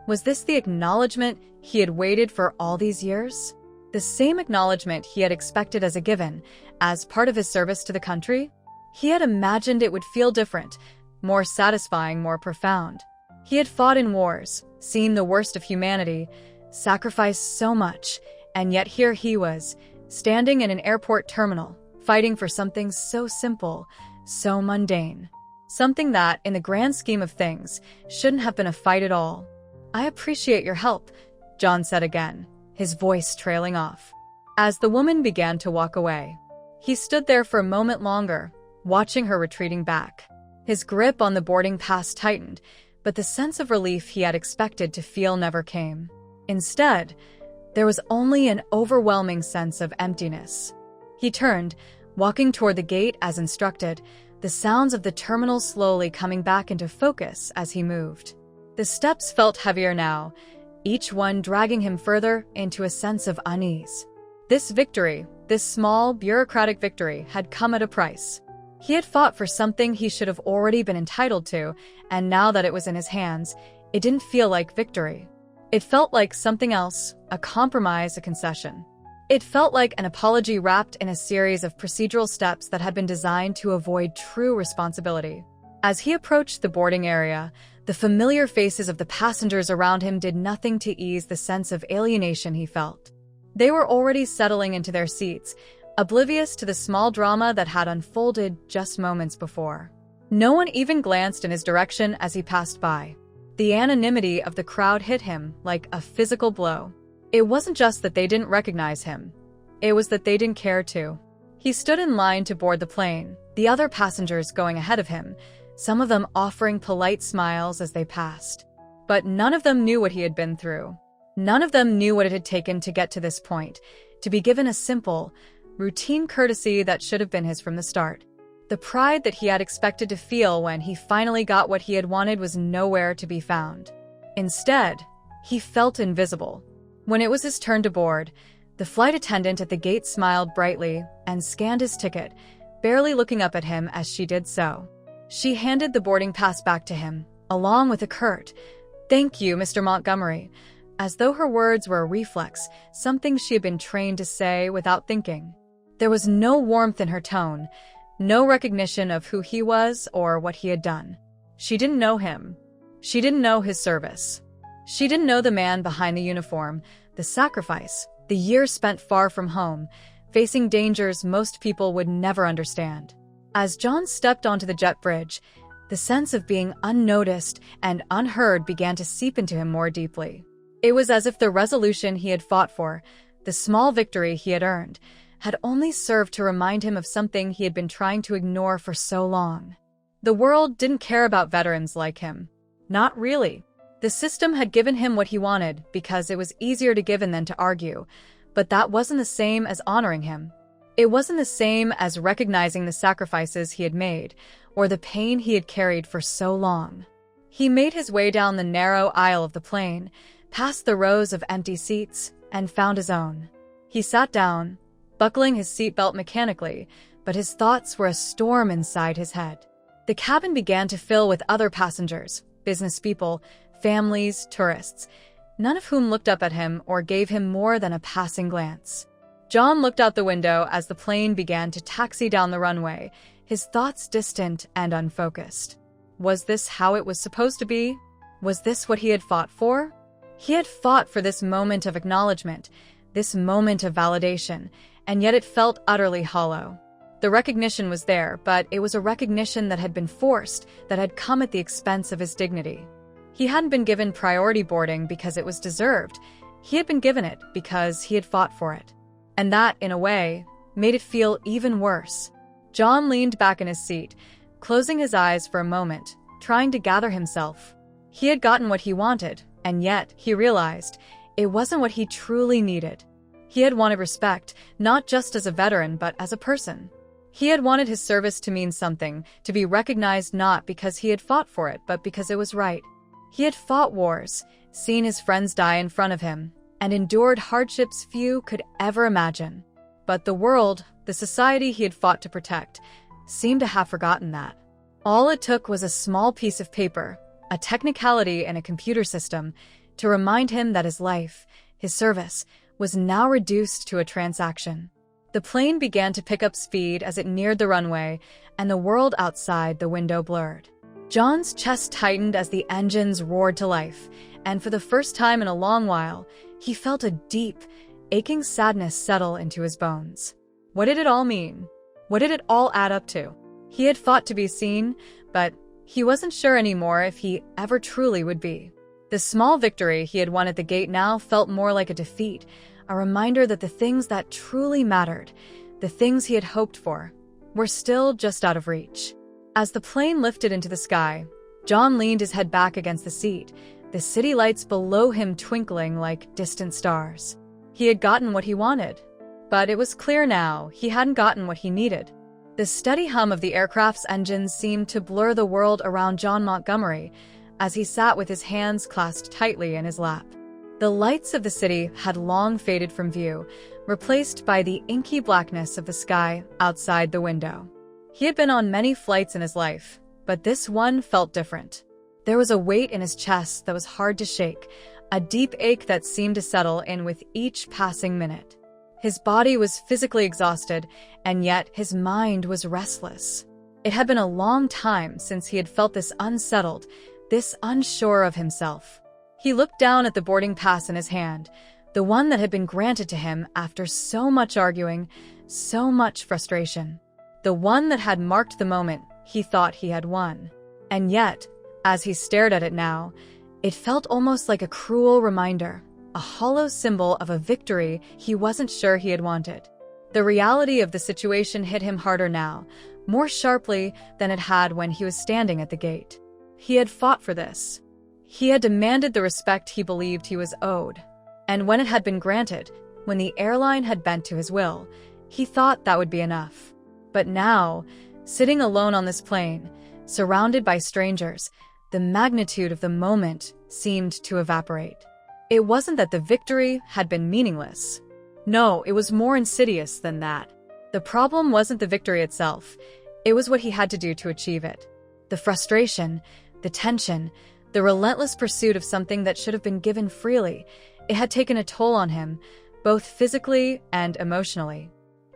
Was this the acknowledgement he had waited for all these years? The same acknowledgement he had expected as a given, as part of his service to the country? He had imagined it would feel different, more satisfying, more profound. He had fought in wars, seen the worst of humanity, sacrificed so much, and yet here he was, standing in an airport terminal, fighting for something so simple, so mundane. Something that, in the grand scheme of things, shouldn't have been a fight at all. "I appreciate your help," John said again, his voice trailing off. As the woman began to walk away, he stood there for a moment longer, watching her retreating back. His grip on the boarding pass tightened, but the sense of relief he had expected to feel never came. Instead, there was only an overwhelming sense of emptiness. He turned, walking toward the gate as instructed, the sounds of the terminal slowly coming back into focus as he moved. The steps felt heavier now, each one dragging him further into a sense of unease. This victory, this small, bureaucratic victory, had come at a price. He had fought for something he should have already been entitled to, and now that it was in his hands, it didn't feel like victory. It felt like something else, a compromise, a concession. It felt like an apology wrapped in a series of procedural steps that had been designed to avoid true responsibility. As he approached the boarding area, the familiar faces of the passengers around him did nothing to ease the sense of alienation he felt. They were already settling into their seats, oblivious to the small drama that had unfolded just moments before. No one even glanced in his direction as he passed by. The anonymity of the crowd hit him like a physical blow. It wasn't just that they didn't recognize him. It was that they didn't care to. He stood in line to board the plane, the other passengers going ahead of him, some of them offering polite smiles as they passed. But none of them knew what he had been through. None of them knew what it had taken to get to this point, to be given a simple, routine courtesy that should have been his from the start. The pride that he had expected to feel when he finally got what he had wanted was nowhere to be found. Instead, he felt invisible. When it was his turn to board, the flight attendant at the gate smiled brightly and scanned his ticket, barely looking up at him as she did so. She handed the boarding pass back to him, along with a curt, "Thank you, Mr. Montgomery," as though her words were a reflex, something she had been trained to say without thinking. There was no warmth in her tone, no recognition of who he was or what he had done. She didn't know him. She didn't know his service. She didn't know the man behind the uniform, the sacrifice, the years spent far from home, facing dangers most people would never understand. As John stepped onto the jet bridge, the sense of being unnoticed and unheard began to seep into him more deeply. It was as if the resolution he had fought for, the small victory he had earned, had only served to remind him of something he had been trying to ignore for so long. The world didn't care about veterans like him. Not really. The system had given him what he wanted because it was easier to give than to argue, but that wasn't the same as honoring him. It wasn't the same as recognizing the sacrifices he had made, or the pain he had carried for so long. He made his way down the narrow aisle of the plane, past the rows of empty seats, and found his own. He sat down, buckling his seatbelt mechanically, but his thoughts were a storm inside his head. The cabin began to fill with other passengers, business people, families, tourists, none of whom looked up at him or gave him more than a passing glance. John looked out the window as the plane began to taxi down the runway, his thoughts distant and unfocused. Was this how it was supposed to be? Was this what he had fought for? He had fought for this moment of acknowledgement, this moment of validation, and yet it felt utterly hollow. The recognition was there, but it was a recognition that had been forced, that had come at the expense of his dignity. He hadn't been given priority boarding because it was deserved. He had been given it because he had fought for it. And that, in a way, made it feel even worse. John leaned back in his seat, closing his eyes for a moment, trying to gather himself. He had gotten what he wanted, and yet, he realized, it wasn't what he truly needed. He had wanted respect, not just as a veteran, but as a person. He had wanted his service to mean something, to be recognized not because he had fought for it, but because it was right. He had fought wars, seen his friends die in front of him, and endured hardships few could ever imagine. But the world, the society he had fought to protect, seemed to have forgotten that. All it took was a small piece of paper, a technicality in a computer system, to remind him that his life, his service, was now reduced to a transaction. The plane began to pick up speed as it neared the runway, and the world outside the window blurred. John's chest tightened as the engines roared to life, and for the first time in a long while, he felt a deep, aching sadness settle into his bones. What did it all mean? What did it all add up to? He had fought to be seen, but he wasn't sure anymore if he ever truly would be. The small victory he had won at the gate now felt more like a defeat, a reminder that the things that truly mattered, the things he had hoped for, were still just out of reach. As the plane lifted into the sky, John leaned his head back against the seat, the city lights below him twinkling like distant stars. He had gotten what he wanted, but it was clear now he hadn't gotten what he needed. The steady hum of the aircraft's engines seemed to blur the world around John Montgomery as he sat with his hands clasped tightly in his lap. The lights of the city had long faded from view, replaced by the inky blackness of the sky outside the window. He had been on many flights in his life, but this one felt different. There was a weight in his chest that was hard to shake, a deep ache that seemed to settle in with each passing minute. His body was physically exhausted, and yet his mind was restless. It had been a long time since he had felt this unsettled, this unsure of himself. He looked down at the boarding pass in his hand, the one that had been granted to him after so much arguing, so much frustration. The one that had marked the moment he thought he had won. And yet, as he stared at it now, it felt almost like a cruel reminder, a hollow symbol of a victory he wasn't sure he had wanted. The reality of the situation hit him harder now, more sharply than it had when he was standing at the gate. He had fought for this. He had demanded the respect he believed he was owed. And when it had been granted, when the airline had bent to his will, he thought that would be enough. But now, sitting alone on this plane, surrounded by strangers, the magnitude of the moment seemed to evaporate. It wasn't that the victory had been meaningless. No, it was more insidious than that. The problem wasn't the victory itself. It was what he had to do to achieve it. The frustration, the tension, the relentless pursuit of something that should have been given freely. It had taken a toll on him, both physically and emotionally.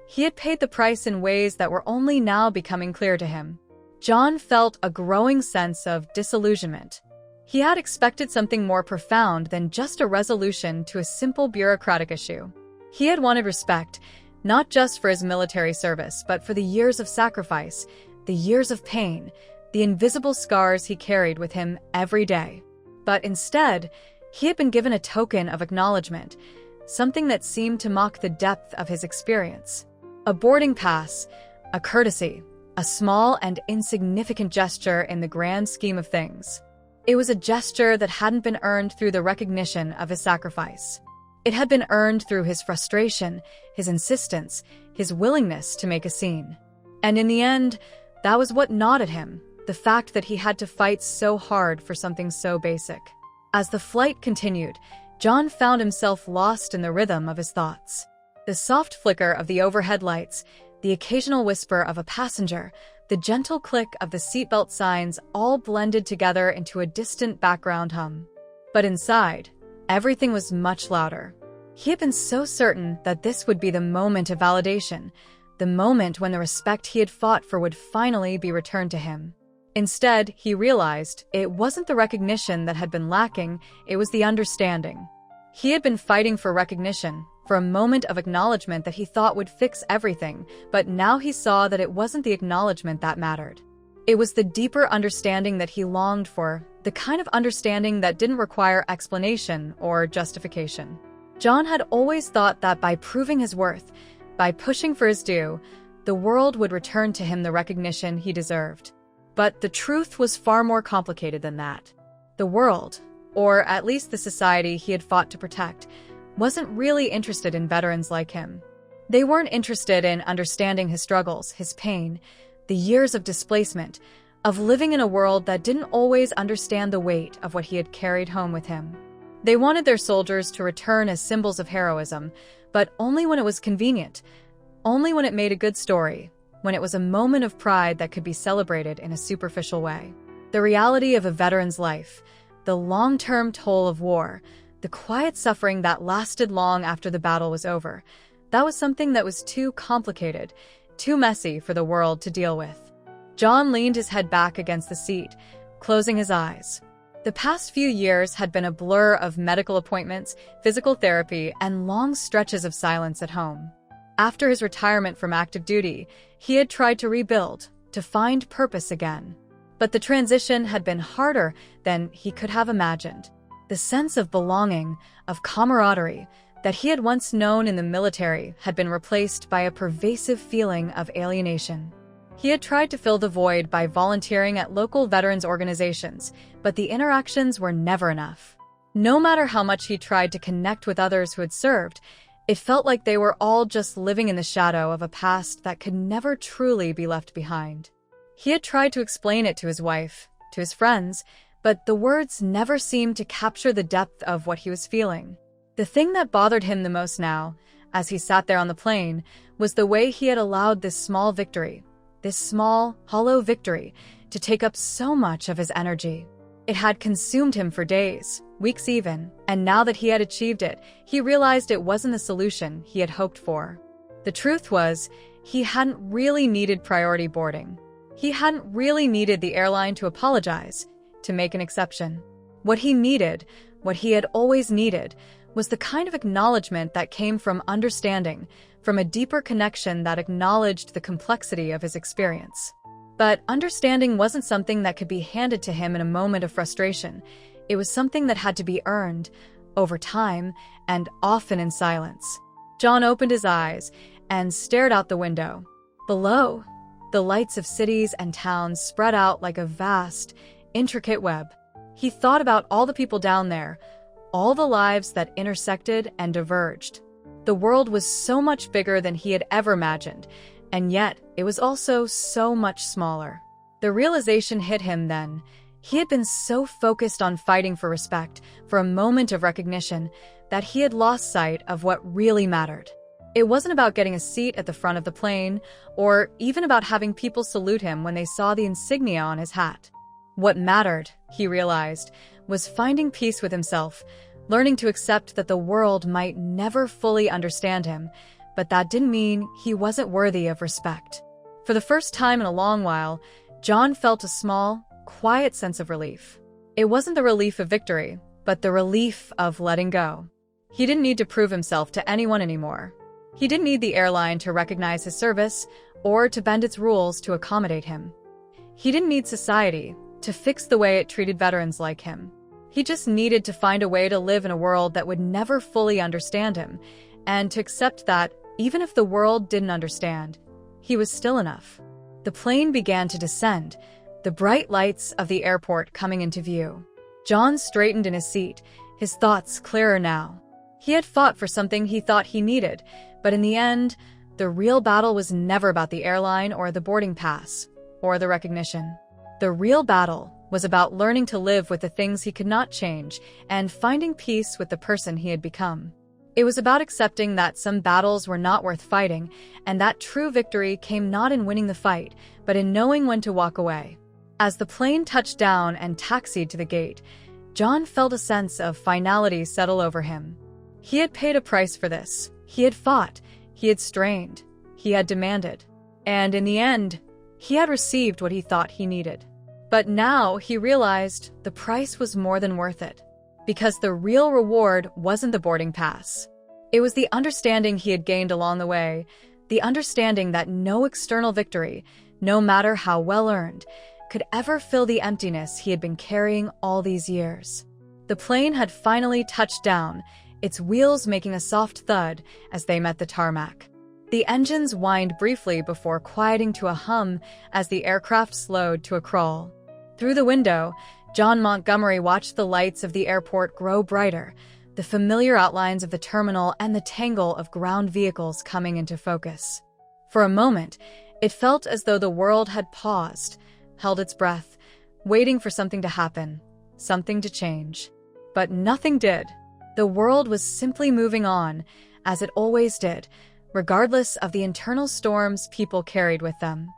He had paid the price in ways that were only now becoming clear to him. John felt a growing sense of disillusionment. He had expected something more profound than just a resolution to a simple bureaucratic issue. He had wanted respect, not just for his military service, but for the years of sacrifice, the years of pain, the invisible scars he carried with him every day. But instead, he had been given a token of acknowledgement, something that seemed to mock the depth of his experience. A boarding pass, a courtesy, a small and insignificant gesture in the grand scheme of things. It was a gesture that hadn't been earned through the recognition of his sacrifice. It had been earned through his frustration, his insistence, his willingness to make a scene. And in the end, that was what gnawed at him, the fact that he had to fight so hard for something so basic. As the flight continued, John found himself lost in the rhythm of his thoughts. The soft flicker of the overhead lights, the occasional whisper of a passenger, the gentle click of the seatbelt signs all blended together into a distant background hum. But inside, everything was much louder. He had been so certain that this would be the moment of validation, the moment when the respect he had fought for would finally be returned to him. Instead, he realized it wasn't the recognition that had been lacking, it was the understanding. He had been fighting for recognition, for a moment of acknowledgement that he thought would fix everything, but now he saw that it wasn't the acknowledgement that mattered. It was the deeper understanding that he longed for, the kind of understanding that didn't require explanation or justification. John had always thought that by proving his worth, by pushing for his due, the world would return to him the recognition he deserved. But the truth was far more complicated than that. The world, or at least the society he had fought to protect, wasn't really interested in veterans like him. They weren't interested in understanding his struggles, his pain, the years of displacement, of living in a world that didn't always understand the weight of what he had carried home with him. They wanted their soldiers to return as symbols of heroism, but only when it was convenient, only when it made a good story, when it was a moment of pride that could be celebrated in a superficial way. The reality of a veteran's life, the long-term toll of war, the quiet suffering that lasted long after the battle was over, that was something that was too complicated, too messy for the world to deal with. John leaned his head back against the seat, closing his eyes. The past few years had been a blur of medical appointments, physical therapy, and long stretches of silence at home. After his retirement from active duty, he had tried to rebuild, to find purpose again. But the transition had been harder than he could have imagined. The sense of belonging, of camaraderie, that he had once known in the military had been replaced by a pervasive feeling of alienation. He had tried to fill the void by volunteering at local veterans organizations, but the interactions were never enough. No matter how much he tried to connect with others who had served, it felt like they were all just living in the shadow of a past that could never truly be left behind. He had tried to explain it to his wife, to his friends, but the words never seemed to capture the depth of what he was feeling. The thing that bothered him the most now, as he sat there on the plane, was the way he had allowed this small victory, this small, hollow victory, to take up so much of his energy. It had consumed him for days, weeks even, and now that he had achieved it, he realized it wasn't the solution he had hoped for. The truth was, he hadn't really needed priority boarding. He hadn't really needed the airline to apologize, to make an exception. What he needed, what he had always needed, was the kind of acknowledgement that came from understanding, from a deeper connection that acknowledged the complexity of his experience. But understanding wasn't something that could be handed to him in a moment of frustration. It was something that had to be earned, over time, and often in silence. John opened his eyes and stared out the window. Below, the lights of cities and towns spread out like a vast, intricate web. He thought about all the people down there, all the lives that intersected and diverged. The world was so much bigger than he had ever imagined, and yet it was also so much smaller. The realization hit him then. He had been so focused on fighting for respect, for a moment of recognition, that he had lost sight of what really mattered. It wasn't about getting a seat at the front of the plane, or even about having people salute him when they saw the insignia on his hat. What mattered, he realized, was finding peace with himself, learning to accept that the world might never fully understand him, but that didn't mean he wasn't worthy of respect. For the first time in a long while, John felt a small, quiet sense of relief. It wasn't the relief of victory, but the relief of letting go. He didn't need to prove himself to anyone anymore. He didn't need the airline to recognize his service or to bend its rules to accommodate him. He didn't need society to fix the way it treated veterans like him. He just needed to find a way to live in a world that would never fully understand him, and to accept that, even if the world didn't understand, he was still enough. The plane began to descend, the bright lights of the airport coming into view. John straightened in his seat, his thoughts clearer now. He had fought for something he thought he needed, but in the end, the real battle was never about the airline or the boarding pass, or the recognition. The real battle was about learning to live with the things he could not change and finding peace with the person he had become. It was about accepting that some battles were not worth fighting, and that true victory came not in winning the fight, but in knowing when to walk away. As the plane touched down and taxied to the gate, John felt a sense of finality settle over him. He had paid a price for this. He had fought. He had strained. He had demanded. And in the end, he had received what he thought he needed. But now he realized the price was more than worth it, because the real reward wasn't the boarding pass. It was the understanding he had gained along the way, the understanding that no external victory, no matter how well earned, could ever fill the emptiness he had been carrying all these years. The plane had finally touched down, its wheels making a soft thud as they met the tarmac. The engines whined briefly before quieting to a hum as the aircraft slowed to a crawl. Through the window, John Montgomery watched the lights of the airport grow brighter, the familiar outlines of the terminal and the tangle of ground vehicles coming into focus. For a moment, it felt as though the world had paused, held its breath, waiting for something to happen, something to change. But nothing did. The world was simply moving on, as it always did, regardless of the internal storms people carried with them.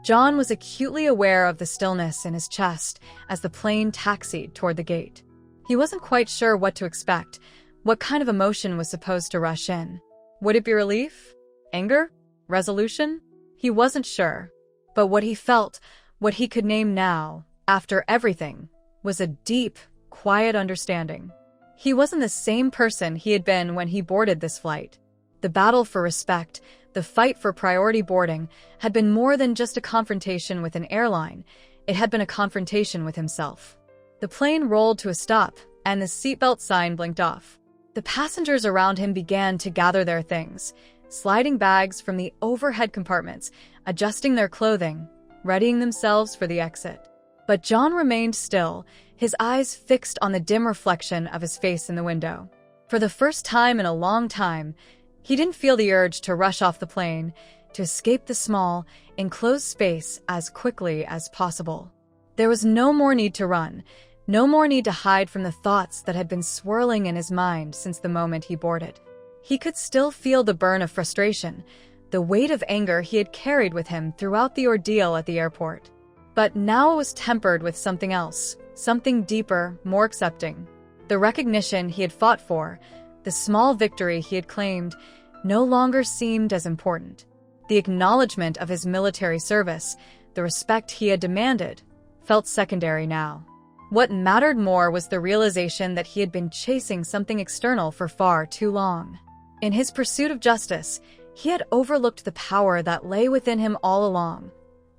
John was acutely aware of the stillness in his chest as the plane taxied toward the gate. He wasn't quite sure what to expect, what kind of emotion was supposed to rush in. Would it be relief? Anger? Resolution? He wasn't sure. But what he felt, what he could name now, after everything, was a deep, quiet understanding. He wasn't the same person he had been when he boarded this flight. The battle for respect, the fight for priority boarding, had been more than just a confrontation with an airline. It had been a confrontation with himself. The plane rolled to a stop, and the seatbelt sign blinked off. The passengers around him began to gather their things, sliding bags from the overhead compartments, adjusting their clothing, readying themselves for the exit. But John remained still, his eyes fixed on the dim reflection of his face in the window. For the first time in a long time, he didn't feel the urge to rush off the plane, to escape the small, enclosed space as quickly as possible. There was no more need to run, no more need to hide from the thoughts that had been swirling in his mind since the moment he boarded. He could still feel the burn of frustration, the weight of anger he had carried with him throughout the ordeal at the airport. But now it was tempered with something else, something deeper, more accepting. The recognition he had fought for, the small victory he had claimed, no longer seemed as important. The acknowledgement of his military service, the respect he had demanded, felt secondary now. What mattered more was the realization that he had been chasing something external for far too long. In his pursuit of justice, he had overlooked the power that lay within him all along,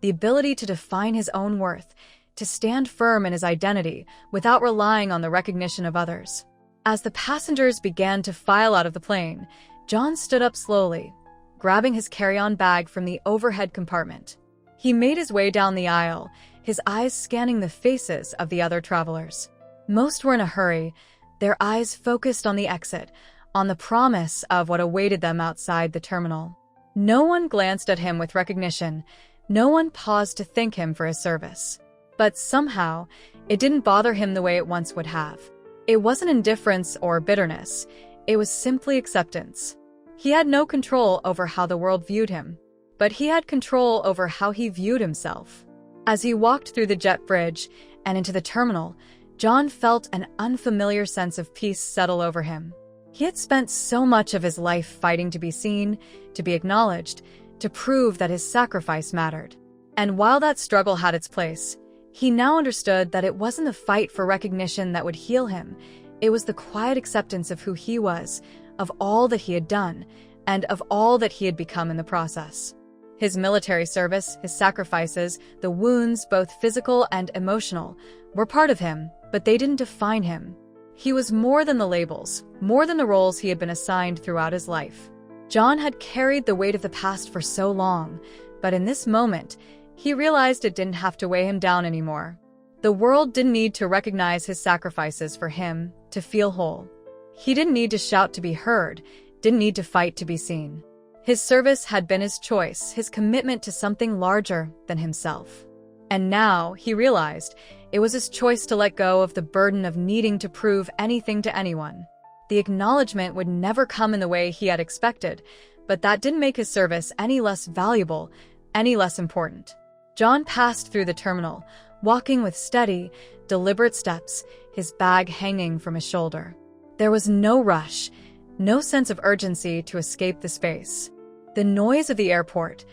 the ability to define his own worth, to stand firm in his identity without relying on the recognition of others. As the passengers began to file out of the plane, John stood up slowly, grabbing his carry-on bag from the overhead compartment. He made his way down the aisle, his eyes scanning the faces of the other travelers. Most were in a hurry, their eyes focused on the exit, on the promise of what awaited them outside the terminal. No one glanced at him with recognition, no one paused to thank him for his service. But somehow, it didn't bother him the way it once would have. It wasn't indifference or bitterness, it was simply acceptance. He had no control over how the world viewed him, but he had control over how he viewed himself. As he walked through the jet bridge and into the terminal, John felt an unfamiliar sense of peace settle over him. He had spent so much of his life fighting to be seen, to be acknowledged, to prove that his sacrifice mattered. And while that struggle had its place, he now understood that it wasn't the fight for recognition that would heal him. It was the quiet acceptance of who he was, of all that he had done, and of all that he had become in the process. His military service, his sacrifices, the wounds, both physical and emotional, were part of him, but they didn't define him. He was more than the labels, more than the roles he had been assigned throughout his life. John had carried the weight of the past for so long, but in this moment, he realized it didn't have to weigh him down anymore. The world didn't need to recognize his sacrifices for him to feel whole. He didn't need to shout to be heard, didn't need to fight to be seen. His service had been his choice, his commitment to something larger than himself. And now, he realized, it was his choice to let go of the burden of needing to prove anything to anyone. The acknowledgement would never come in the way he had expected, but that didn't make his service any less valuable, any less important. John passed through the terminal, walking with steady, deliberate steps, his bag hanging from his shoulder. There was no rush, no sense of urgency to escape the space. The noise of the airport,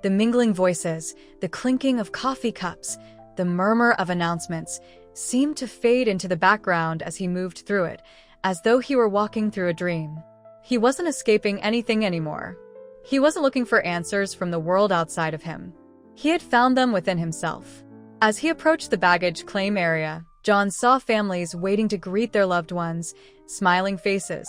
the mingling voices, the clinking of coffee cups, the murmur of announcements seemed to fade into the background as he moved through it, as though he were walking through a dream. He wasn't escaping anything anymore. He wasn't looking for answers from the world outside of him. He had found them within himself. As he approached the baggage claim area, John saw families waiting to greet their loved ones, smiling faces,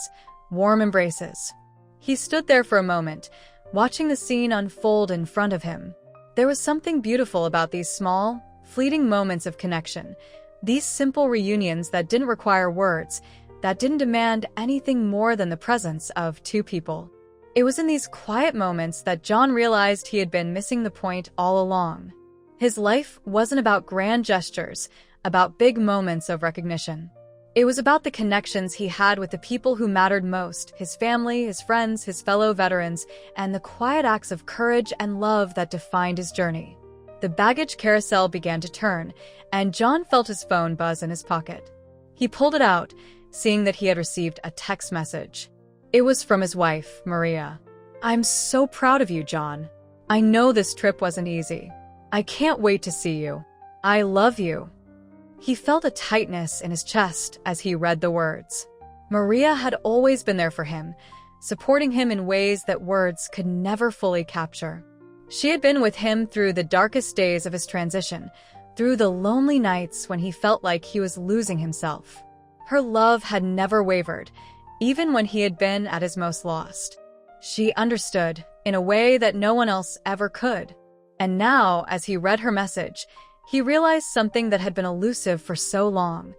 warm embraces. He stood there for a moment, watching the scene unfold in front of him. There was something beautiful about these small, fleeting moments of connection, these simple reunions that didn't require words, that didn't demand anything more than the presence of two people. It was in these quiet moments that John realized he had been missing the point all along. His life wasn't about grand gestures, about big moments of recognition. It was about the connections he had with the people who mattered most, his family, his friends, his fellow veterans, and the quiet acts of courage and love that defined his journey. The baggage carousel began to turn, and John felt his phone buzz in his pocket. He pulled it out, seeing that he had received a text message. It was from his wife, Maria. "I'm so proud of you, John. I know this trip wasn't easy. I can't wait to see you. I love you." He felt a tightness in his chest as he read the words. Maria had always been there for him, supporting him in ways that words could never fully capture. She had been with him through the darkest days of his transition, through the lonely nights when he felt like he was losing himself. Her love had never wavered, even when he had been at his most lost. She understood in a way that no one else ever could. And now, as he read her message, he realized something that had been elusive for so long.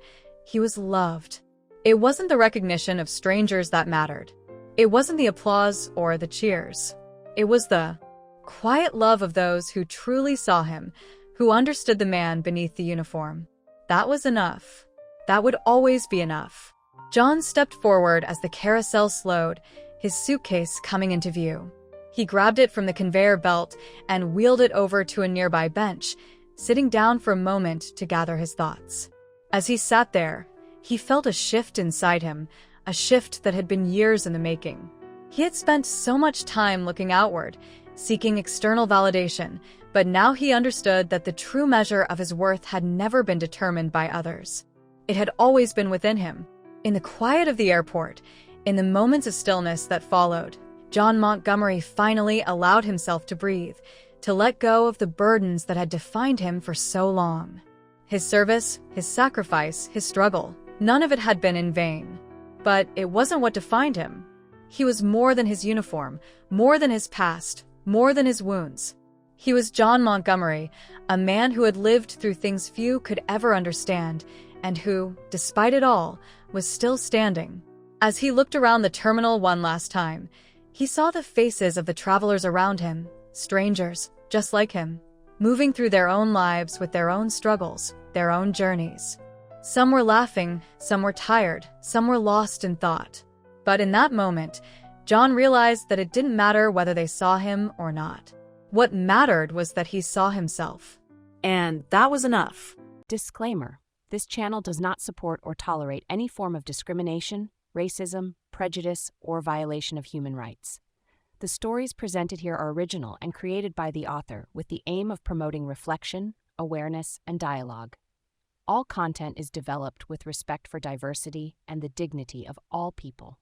He was loved. It wasn't the recognition of strangers that mattered. It wasn't the applause or the cheers. It was the quiet love of those who truly saw him, who understood the man beneath the uniform. That was enough. That would always be enough. John stepped forward as the carousel slowed, his suitcase coming into view. He grabbed it from the conveyor belt and wheeled it over to a nearby bench, sitting down for a moment to gather his thoughts. As he sat there, he felt a shift inside him, a shift that had been years in the making. He had spent so much time looking outward, seeking external validation, but now he understood that the true measure of his worth had never been determined by others. It had always been within him. In the quiet of the airport, in the moments of stillness that followed, John Montgomery finally allowed himself to breathe, to let go of the burdens that had defined him for so long. His service, his sacrifice, his struggle, none of it had been in vain. But it wasn't what defined him. He was more than his uniform, more than his past, more than his wounds. He was John Montgomery, a man who had lived through things few could ever understand, and who, despite it all, was still standing. As he looked around the terminal one last time, he saw the faces of the travelers around him, strangers, just like him, moving through their own lives with their own struggles, their own journeys. Some were laughing, some were tired, some were lost in thought. But in that moment, John realized that it didn't matter whether they saw him or not. What mattered was that he saw himself. And that was enough. Disclaimer: this channel does not support or tolerate any form of discrimination, racism, prejudice, or violation of human rights. The stories presented here are original and created by the author with the aim of promoting reflection, awareness, and dialogue. All content is developed with respect for diversity and the dignity of all people.